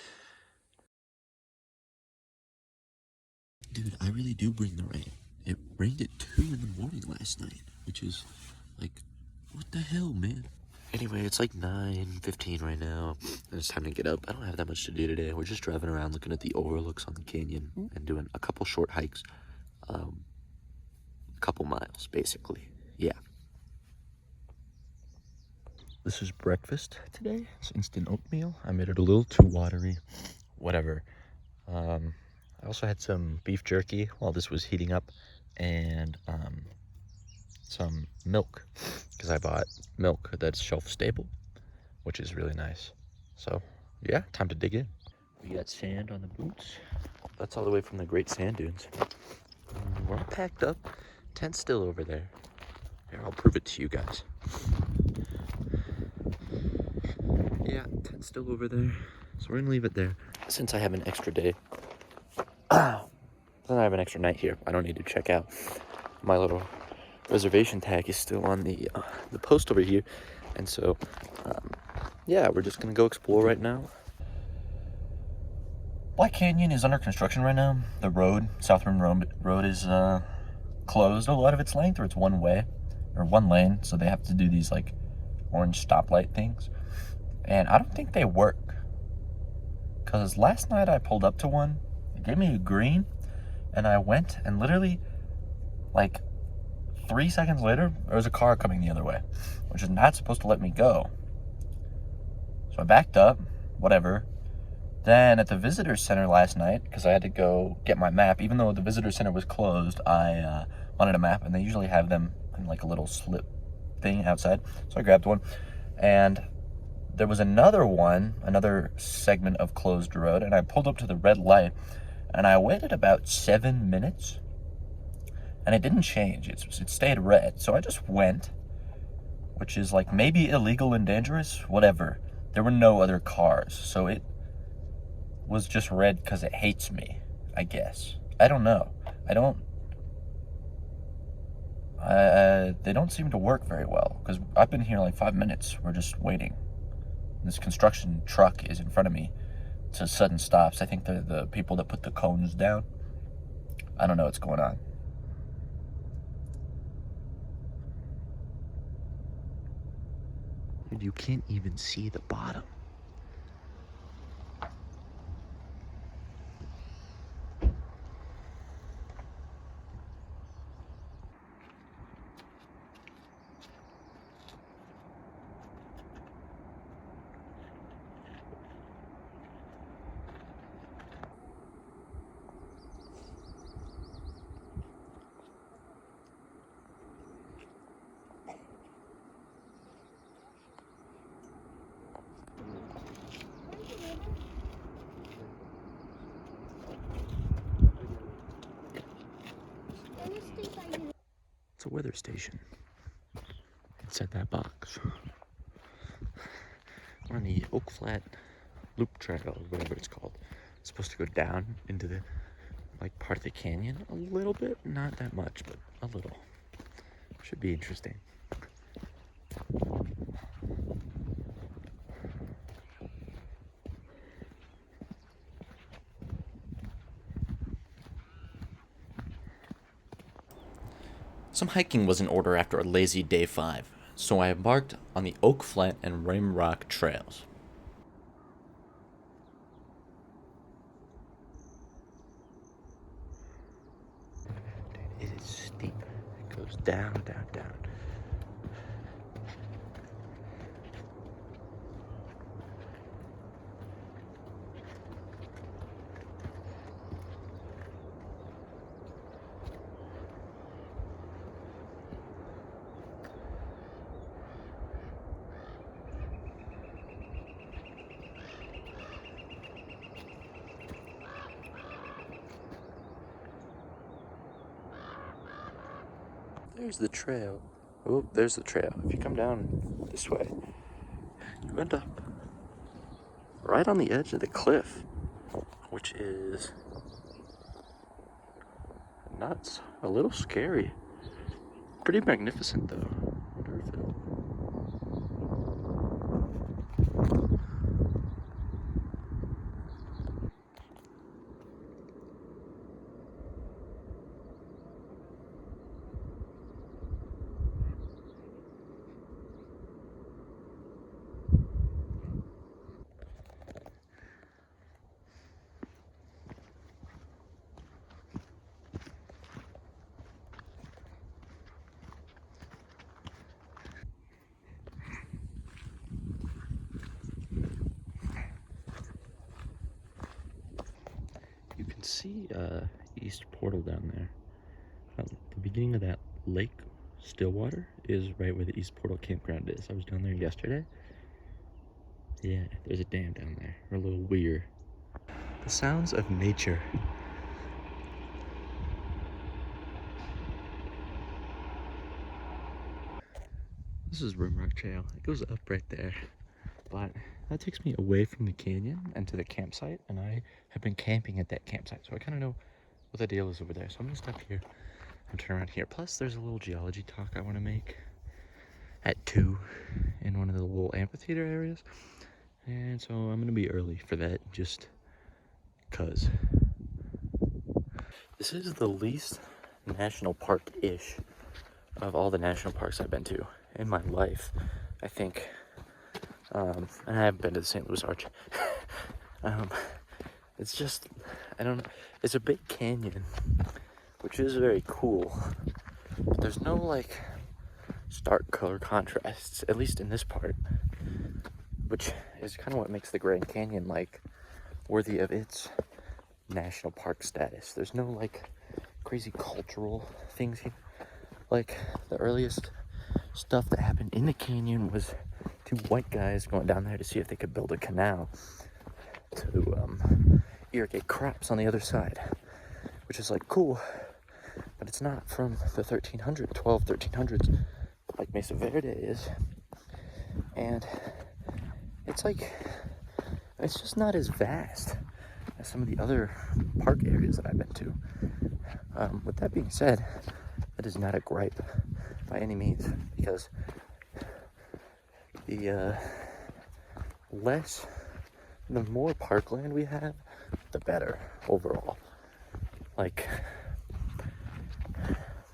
Dude, I really do bring the rain. It rained at 2 in the morning last night, which is like, what the hell, man? Anyway, it's like 9:15 right now, and it's time to get up. I don't have that much to do today. We're just driving around looking at the overlooks on the canyon and doing a couple short hikes, a couple miles, basically. Yeah. This is breakfast today. It's instant oatmeal. I made it a little too watery. Whatever. I also had some beef jerky while this was heating up, and some milk, because I bought milk that's shelf stable, which is really nice. So yeah, time to dig in. We got sand on the boots. That's all the way from the Great Sand Dunes. We're all packed up. Tent's still over there. Here, I'll prove it to you guys. Yeah, tent's still over there. So we're gonna leave it there. Since I have an extra day, since I have an extra night here, I don't need to check out. My little reservation tag is still on the post over here, and so yeah, we're just gonna go explore right now. Black Canyon is under construction right now. The road, South Rim Road, is closed a lot of its length, or it's one way or one lane, so they have to do these like orange stoplight things, and I don't think they work, because last night I pulled up to one, it gave me a green, and I went, and literally like 3 seconds later there was a car coming the other way, which is not supposed to let me go. So I backed up, whatever. Then at the visitor center last night, because I had to go get my map, even though the visitor center was closed, I wanted a map, and they usually have them in like a little slip thing outside. So I grabbed one, and there was another segment of closed road, and I pulled up to the red light, and I waited about 7 minutes, and it didn't change. It stayed red. So I just went, which is like maybe illegal and dangerous, whatever. There were no other cars, so it was just red because it hates me, I guess. I don't know. They don't seem to work very well, because I've been here like 5 minutes. We're just waiting. This construction truck is in front of me to sudden stops. I think they're the people that put the cones down. I don't know what's going on. Dude, you can't even see the bottom. It's a weather station. Inside that box. We're on the Oak Flat Loop Trail, or whatever it's called. It's supposed to go down into the part of the canyon a little bit, not that much, but a little. Should be interesting. Some hiking was in order after a lazy day 5, so I embarked on the Oak Flat and Rim Rock trails. It is steep. It goes down, down, down. There's the trail. Oh, there's the trail. If you come down this way, you end up right on the edge of the cliff, which is nuts. A little scary. Pretty magnificent, though. Wonder if it'll... You can see East Portal down there. The beginning of that lake, Stillwater, is right where the East Portal campground is. I was down there yesterday. Yeah, there's a dam down there, or a little weir. The sounds of nature. This is Rimrock Trail. It goes up right there. But that takes me away from the canyon and to the campsite, and I have been camping at that campsite, so I kind of know what the deal is over there. So I'm gonna stop here and turn around here. Plus, there's a little geology talk I want to make at 2 in one of the little amphitheater areas, and so I'm gonna be early for that, just cause. This is the least national park-ish of all the national parks I've been to in my life, I think. And I haven't been to the St. Louis Arch. It's just, I don't know, it's a big canyon, which is very cool, but there's no stark color contrasts, at least in this part, which is kind of what makes the Grand Canyon worthy of its national park status. There's no crazy cultural things here. The earliest stuff that happened in the canyon was 2 white guys going down there to see if they could build a canal to irrigate crops on the other side, which is cool, but it's not from the 1300s like Mesa Verde is, and it's it's just not as vast as some of the other park areas that I've been to. With that being said, that is not a gripe by any means, because the more parkland we have, the better overall.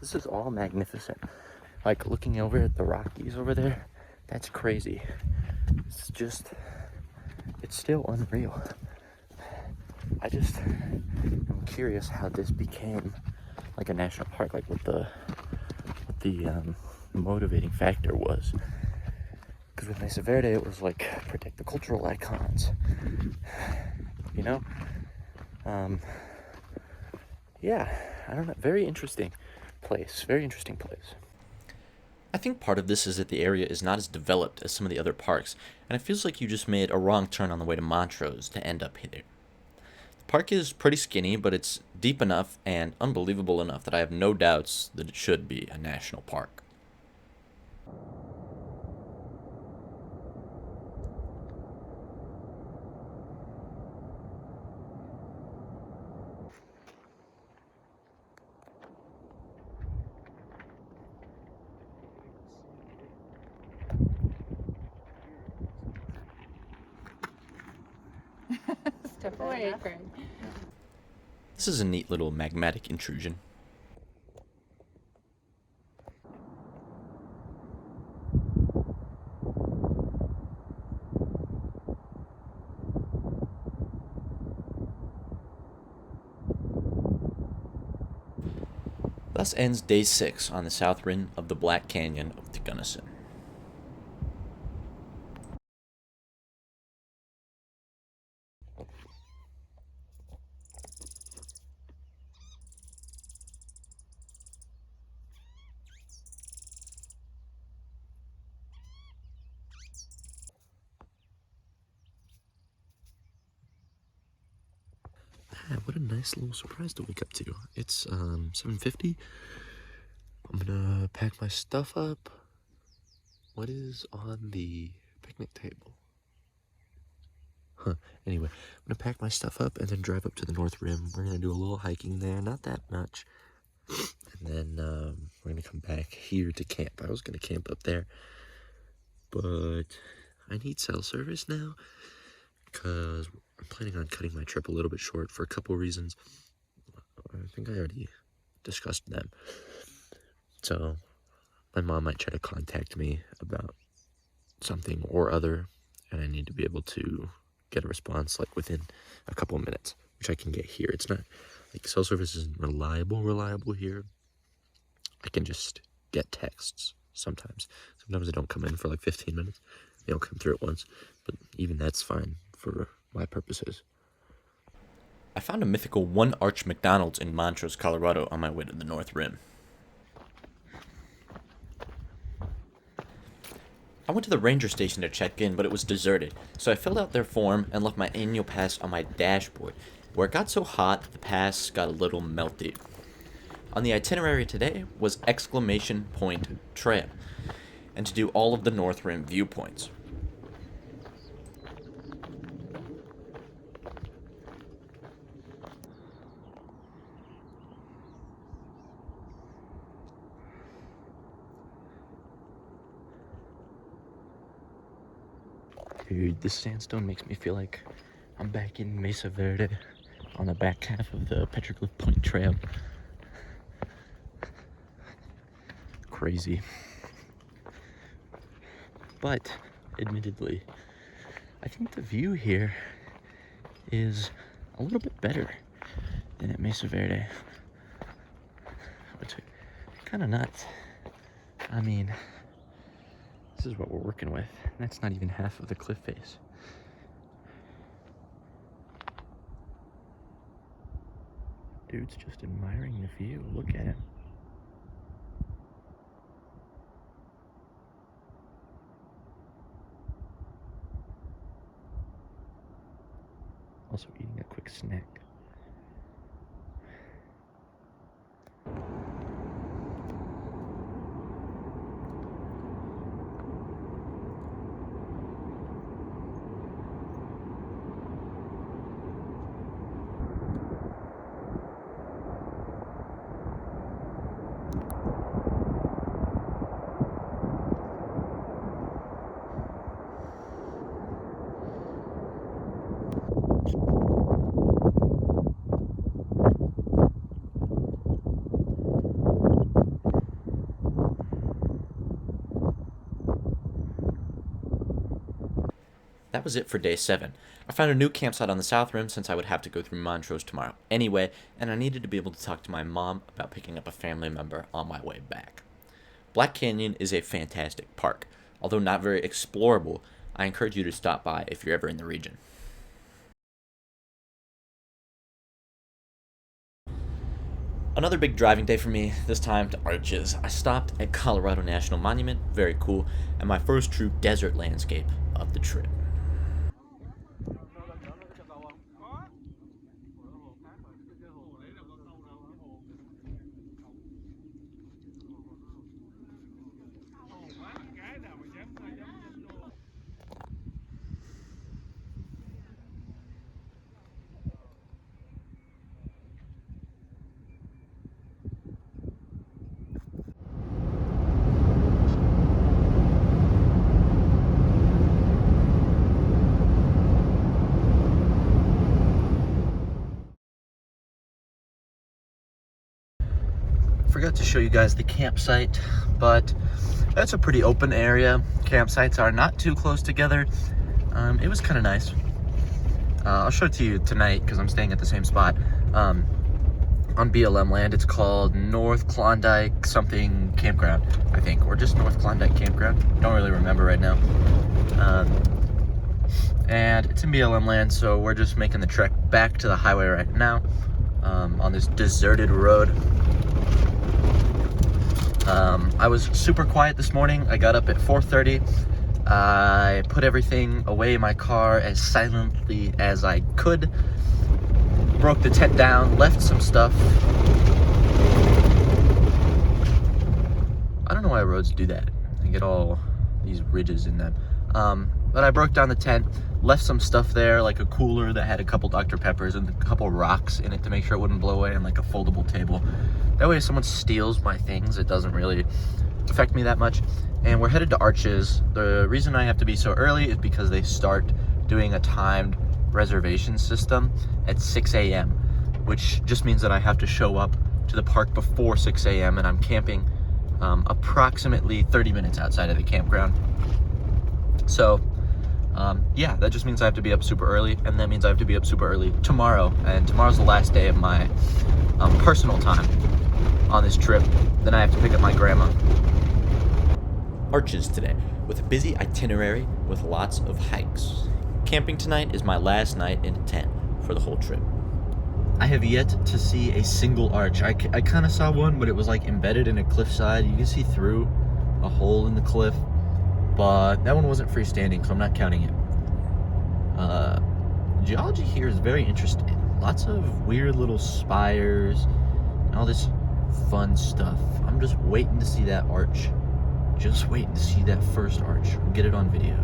This is all magnificent. Looking over at the Rockies over there, that's crazy. It's still unreal. I'm curious how this became a national park, what the motivating factor was. Because with Mesa Verde, it was protect the cultural icons, yeah, I don't know, very interesting place. I think part of this is that the area is not as developed as some of the other parks, and it feels like you just made a wrong turn on the way to Montrose to end up here. The Park is pretty skinny, but it's deep enough and unbelievable enough that I have no doubts that it should be a national park. Step away, Craig. This is a neat little magmatic intrusion. Thus ends day 6 on the south rim of the Black Canyon of the Gunnison. What a nice little surprise to wake up to. It's 7:50. I'm gonna pack my stuff up. What is on the picnic table? Anyway, I'm gonna pack my stuff up and then drive up to the North Rim. We're gonna do a little hiking there, not that much. And then we're gonna come back here to camp. I was gonna camp up there, but I need cell service now because I'm planning on cutting my trip a little bit short for a couple reasons. I think I already discussed them. So my mom might try to contact me about something or other, and I need to be able to get a response like within a couple of minutes, which I can get here. It's not like cell service isn't reliable here. I can just get texts sometimes. Sometimes they don't come in for like 15 minutes. They don't come through at once, but even that's fine for my purposes. I found a mythical One Arch McDonald's in Montrose, Colorado on my way to the North Rim. I went to the ranger station to check in, but it was deserted, so I filled out their form and left my annual pass on my dashboard, where it got so hot the pass got a little melty. On the itinerary today was Exclamation Point Trail, and to do all of the North Rim viewpoints. Dude, this sandstone makes me feel like I'm back in Mesa Verde on the back half of the Petroglyph Point Trail. Crazy. But, admittedly, I think the view here is a little bit better than at Mesa Verde. Which is kind of nuts. I mean, this is what we're working with. That's not even half of the cliff face. Dude's just admiring the view. Look at him. Also eating a quick snack. That was it for day 7. I found a new campsite on the South Rim since I would have to go through Montrose tomorrow anyway, and I needed to be able to talk to my mom about picking up a family member on my way back. Black Canyon is a fantastic park. Although not very explorable, I encourage you to stop by if you're ever in the region. Another big driving day for me, this time to Arches. I stopped at Colorado National Monument, very cool, and my first true desert landscape of the trip. forgot to show you guys the campsite, but that's a pretty open area. Campsites are not too close together. It was kind of nice. I'll show it to you tonight because I'm staying at the same spot. On BLM land, it's called North Klondike something campground, I think, or just North Klondike campground. Don't really remember right now. And it's in BLM land, so we're just making the trek back to the highway right now, on this deserted road. I was super quiet this morning. I got up at 4:30. I put everything away in my car as silently as I could. Broke the tent down, left some stuff. I don't know why roads do that. They get all these ridges in them. But I broke down the tent, left some stuff there, like a cooler that had a couple Dr. Peppers and a couple rocks in it to make sure it wouldn't blow away, and like a foldable table. That way if someone steals my things, it doesn't really affect me that much. And we're headed to Arches. The reason I have to be so early is because they start doing a timed reservation system at 6 a.m., which just means that I have to show up to the park before 6 a.m. and I'm camping approximately 30 minutes outside of the campground. So yeah, that just means I have to be up super early, and that means I have to be up super early tomorrow, and tomorrow's the last day of my personal time on this trip. Then I have to pick up my grandma. Arches today, with a busy itinerary with lots of hikes. Camping tonight is my last night in a tent for the whole trip. I have yet to see a single arch. I kind of saw one, but it was like embedded in a cliffside. You can see through a hole in the cliff, but that one wasn't freestanding, so I'm not counting it. Geology here is very interesting. Lots of weird little spires and all this fun stuff. I'm just waiting to see that arch. Just waiting to see that first arch. Get it on video.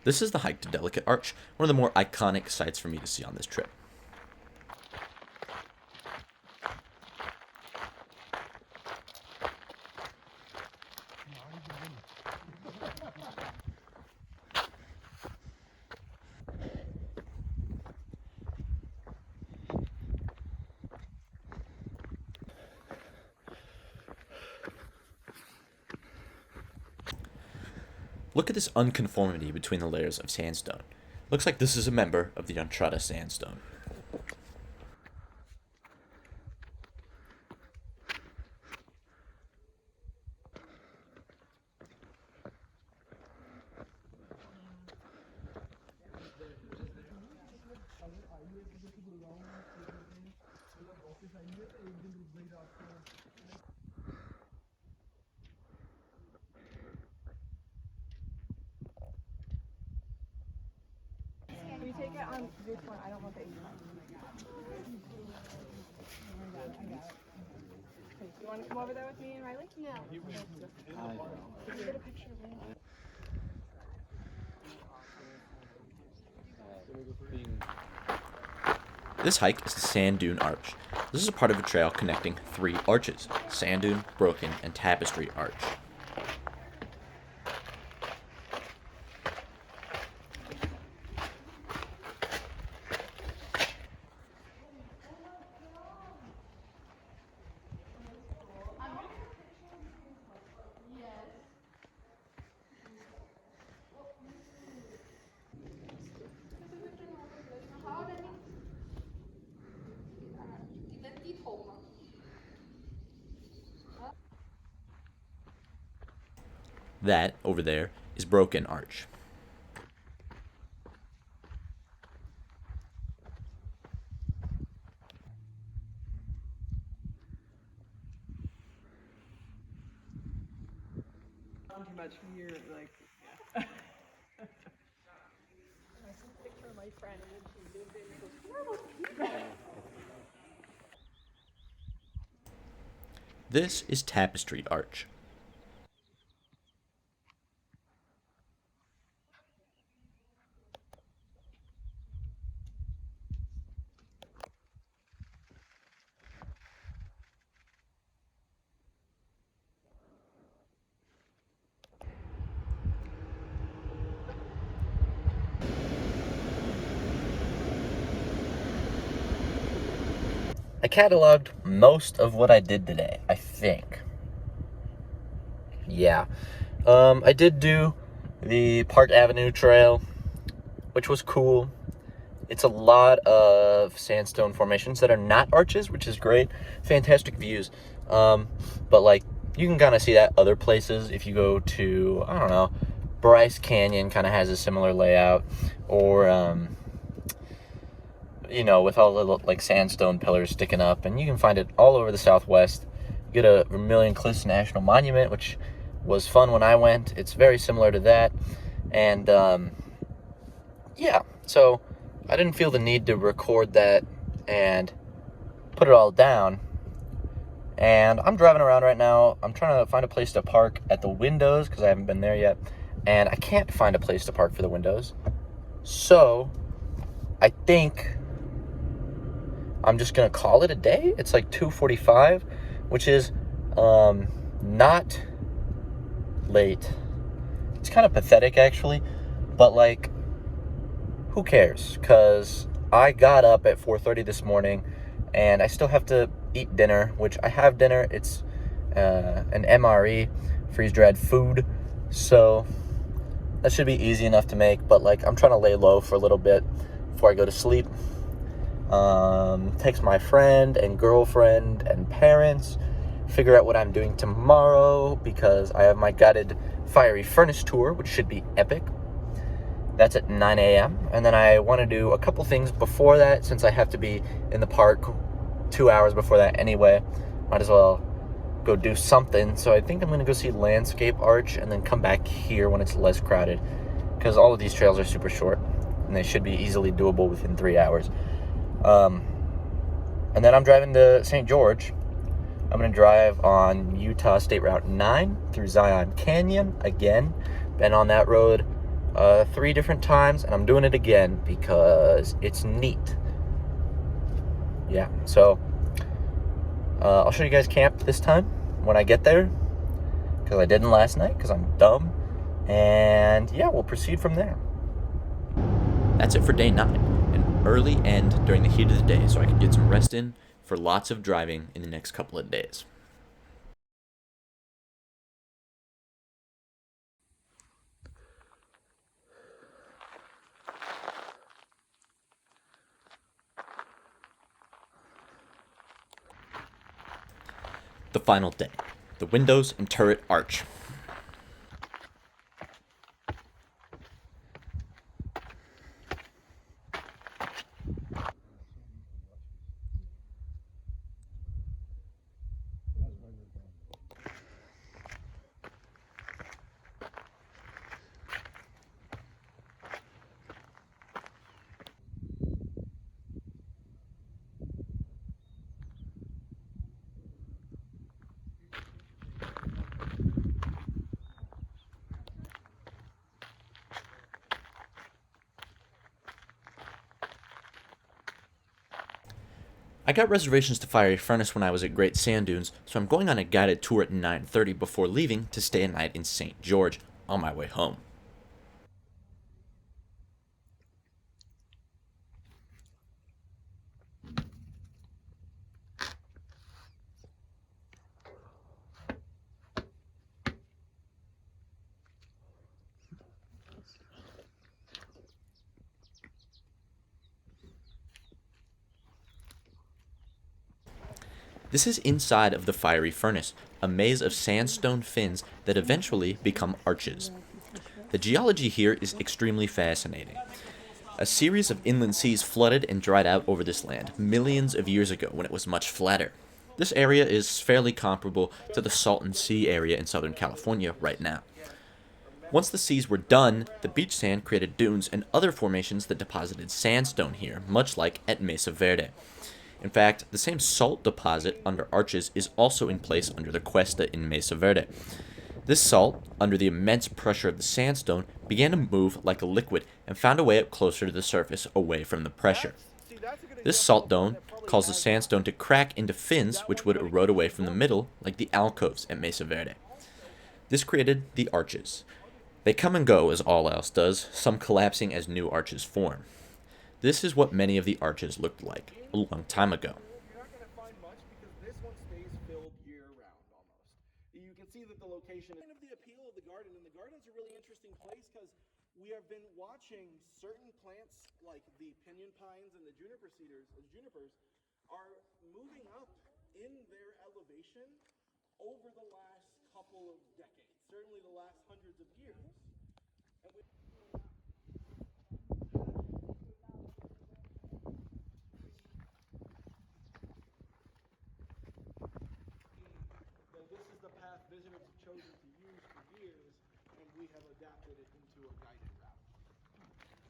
This is the hike to Delicate Arch, one of the more iconic sights for me to see on this trip. Look at this unconformity between the layers of sandstone. Looks like this is a member of the Entrada sandstone. Can you take it on this one? I don't want the Asian one. Okay, you want to come over there with me and Riley? No. Can you get a picture of me? This hike is the Sand Dune Arch. This is a part of a trail connecting 3 arches: Sand Dune, Broken, and Tapestry Arch. That, over there, is Broken Arch. Too much for you, like, yeah. Picture of my friend. This is Tapestry Arch. I cataloged most of what I did today, I think. Yeah. I did do the Park Avenue Trail, which was cool. It's a lot of sandstone formations that are not arches, which is great. Fantastic views. But like, you can kind of see that other places. If you go to, I don't know, Bryce Canyon kind of has a similar layout, or you know, with all the little like sandstone pillars sticking up, and you can find it all over the Southwest. You get a Vermilion Cliffs National Monument, which was fun when I went. It's very similar to that, and yeah, so I didn't feel the need to record that and put it all down. And I'm driving around right now. I'm trying to find a place to park at the windows because I haven't been there yet, and I can't find a place to park for the windows. So I think I'm just gonna call it a day. It's like 2:45, which is not late. It's kind of pathetic actually, but like, who cares? Because I got up at 4:30 this morning, and I still have to eat dinner, which I have dinner. It's an MRE, freeze-dried food, so that should be easy enough to make. But like, I'm trying to lay low for a little bit before I go to sleep. Text my friend and girlfriend and parents, figure out what I'm doing tomorrow, because I have my guided fiery furnace tour, which should be epic. That's at 9 a.m. And then I want to do a couple things before that, since I have to be in the park 2 hours before that anyway. Might as well go do something. So I think I'm going to go see Landscape Arch and then come back here when it's less crowded, because all of these trails are super short and they should be easily doable within 3 hours. And then I'm driving to St. George. I'm going to drive on Utah State Route 9 through Zion Canyon again. Been on that road 3 different times, and I'm doing it again because it's neat. Yeah, so I'll show you guys camp this time when I get there, because I didn't last night because I'm dumb. And yeah, we'll proceed from there. That's it for day 9, an early end during the heat of the day so I can get some rest in for lots of driving in the next couple of days. The final day, the windows and turret arch. I got reservations to Fiery Furnace when I was at Great Sand Dunes, so I'm going on a guided tour at 9:30 before leaving to stay a night in St. George on my way home. This is inside of the Fiery Furnace, a maze of sandstone fins that eventually become arches. The geology here is extremely fascinating. A series of inland seas flooded and dried out over this land millions of years ago when it was much flatter. This area is fairly comparable to the Salton Sea area in Southern California right now. Once the seas were done, the beach sand created dunes and other formations that deposited sandstone here, much like at Mesa Verde. In fact, the same salt deposit under arches is also in place under the Cuesta in Mesa Verde. This salt, under the immense pressure of the sandstone, began to move like a liquid and found a way up closer to the surface away from the pressure. This salt dome caused the sandstone to crack into fins which would erode away from the middle like the alcoves at Mesa Verde. This created the arches. They come and go as all else does, some collapsing as new arches form. This is what many of the arches looked like a long time ago. location. Kind of the appeal of the garden, and the garden's a really interesting place because we have been watching certain plants like the pinyon pines and the junipers are moving up in their elevation over the last couple of decades, certainly the last hundreds of years. And this is the path visitors have chosen to use for years, and we have adapted it into a guided route.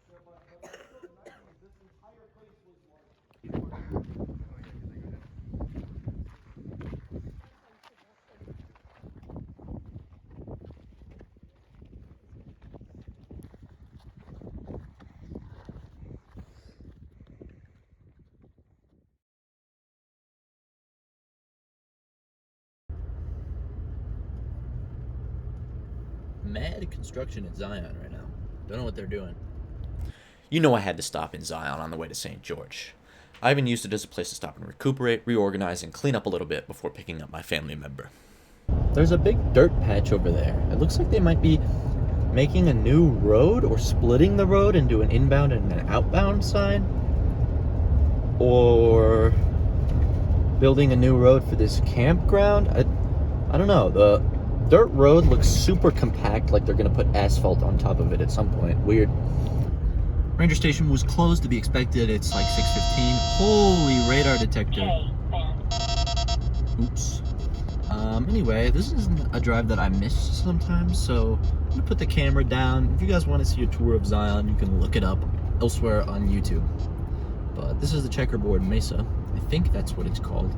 So, but until the 90s, this entire place was large. Mad construction in Zion right now. Don't know what they're doing. You know I had to stop in Zion on the way to St. George. I even used it as a place to stop and recuperate, reorganize, and clean up a little bit before picking up my family member. There's a big dirt patch over there. It looks like they might be making a new road or splitting the road into an inbound and an outbound sign. Or building a new road for this campground. I don't know. The dirt road looks super compact, like they're going to put asphalt on top of it at some point. Weird. Ranger station was closed to be expected. It's like 6:15. Holy radar detector. Oops. Anyway, this is a drive that I miss sometimes, so I'm going to put the camera down. If you guys want to see a tour of Zion, you can look it up elsewhere on YouTube. But this is the checkerboard Mesa. I think that's what it's called.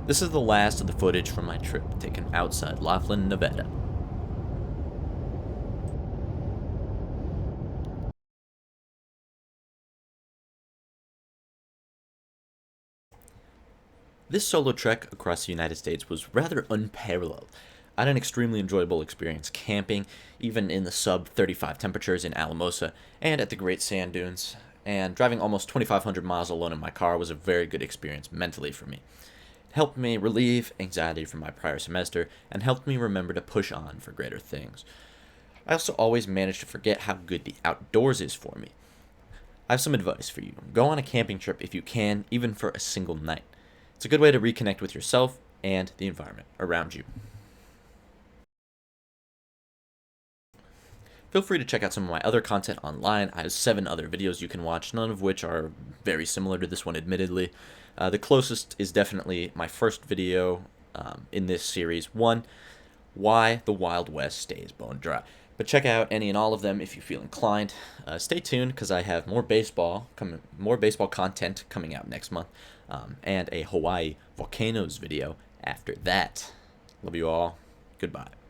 This is the last of the footage from my trip taken outside Laughlin, Nevada. This solo trek across the United States was rather unparalleled. I had an extremely enjoyable experience camping, even in the sub-35 temperatures in Alamosa and at the Great Sand Dunes, and driving almost 2,500 miles alone in my car was a very good experience mentally for me. It helped me relieve anxiety from my prior semester and helped me remember to push on for greater things. I also always manage to forget how good the outdoors is for me. I have some advice for you. Go on a camping trip if you can, even for a single night. It's a good way to reconnect with yourself and the environment around you. Feel free to check out some of my other content online. I have 7 other videos you can watch, none of which are very similar to this one, admittedly. The closest is definitely my first video in this series, one, why the Wild West stays bone dry. But check out any and all of them if you feel inclined. Stay tuned because I have more baseball content coming out next month, and a Hawaii volcanoes video after that. Love you all. Goodbye.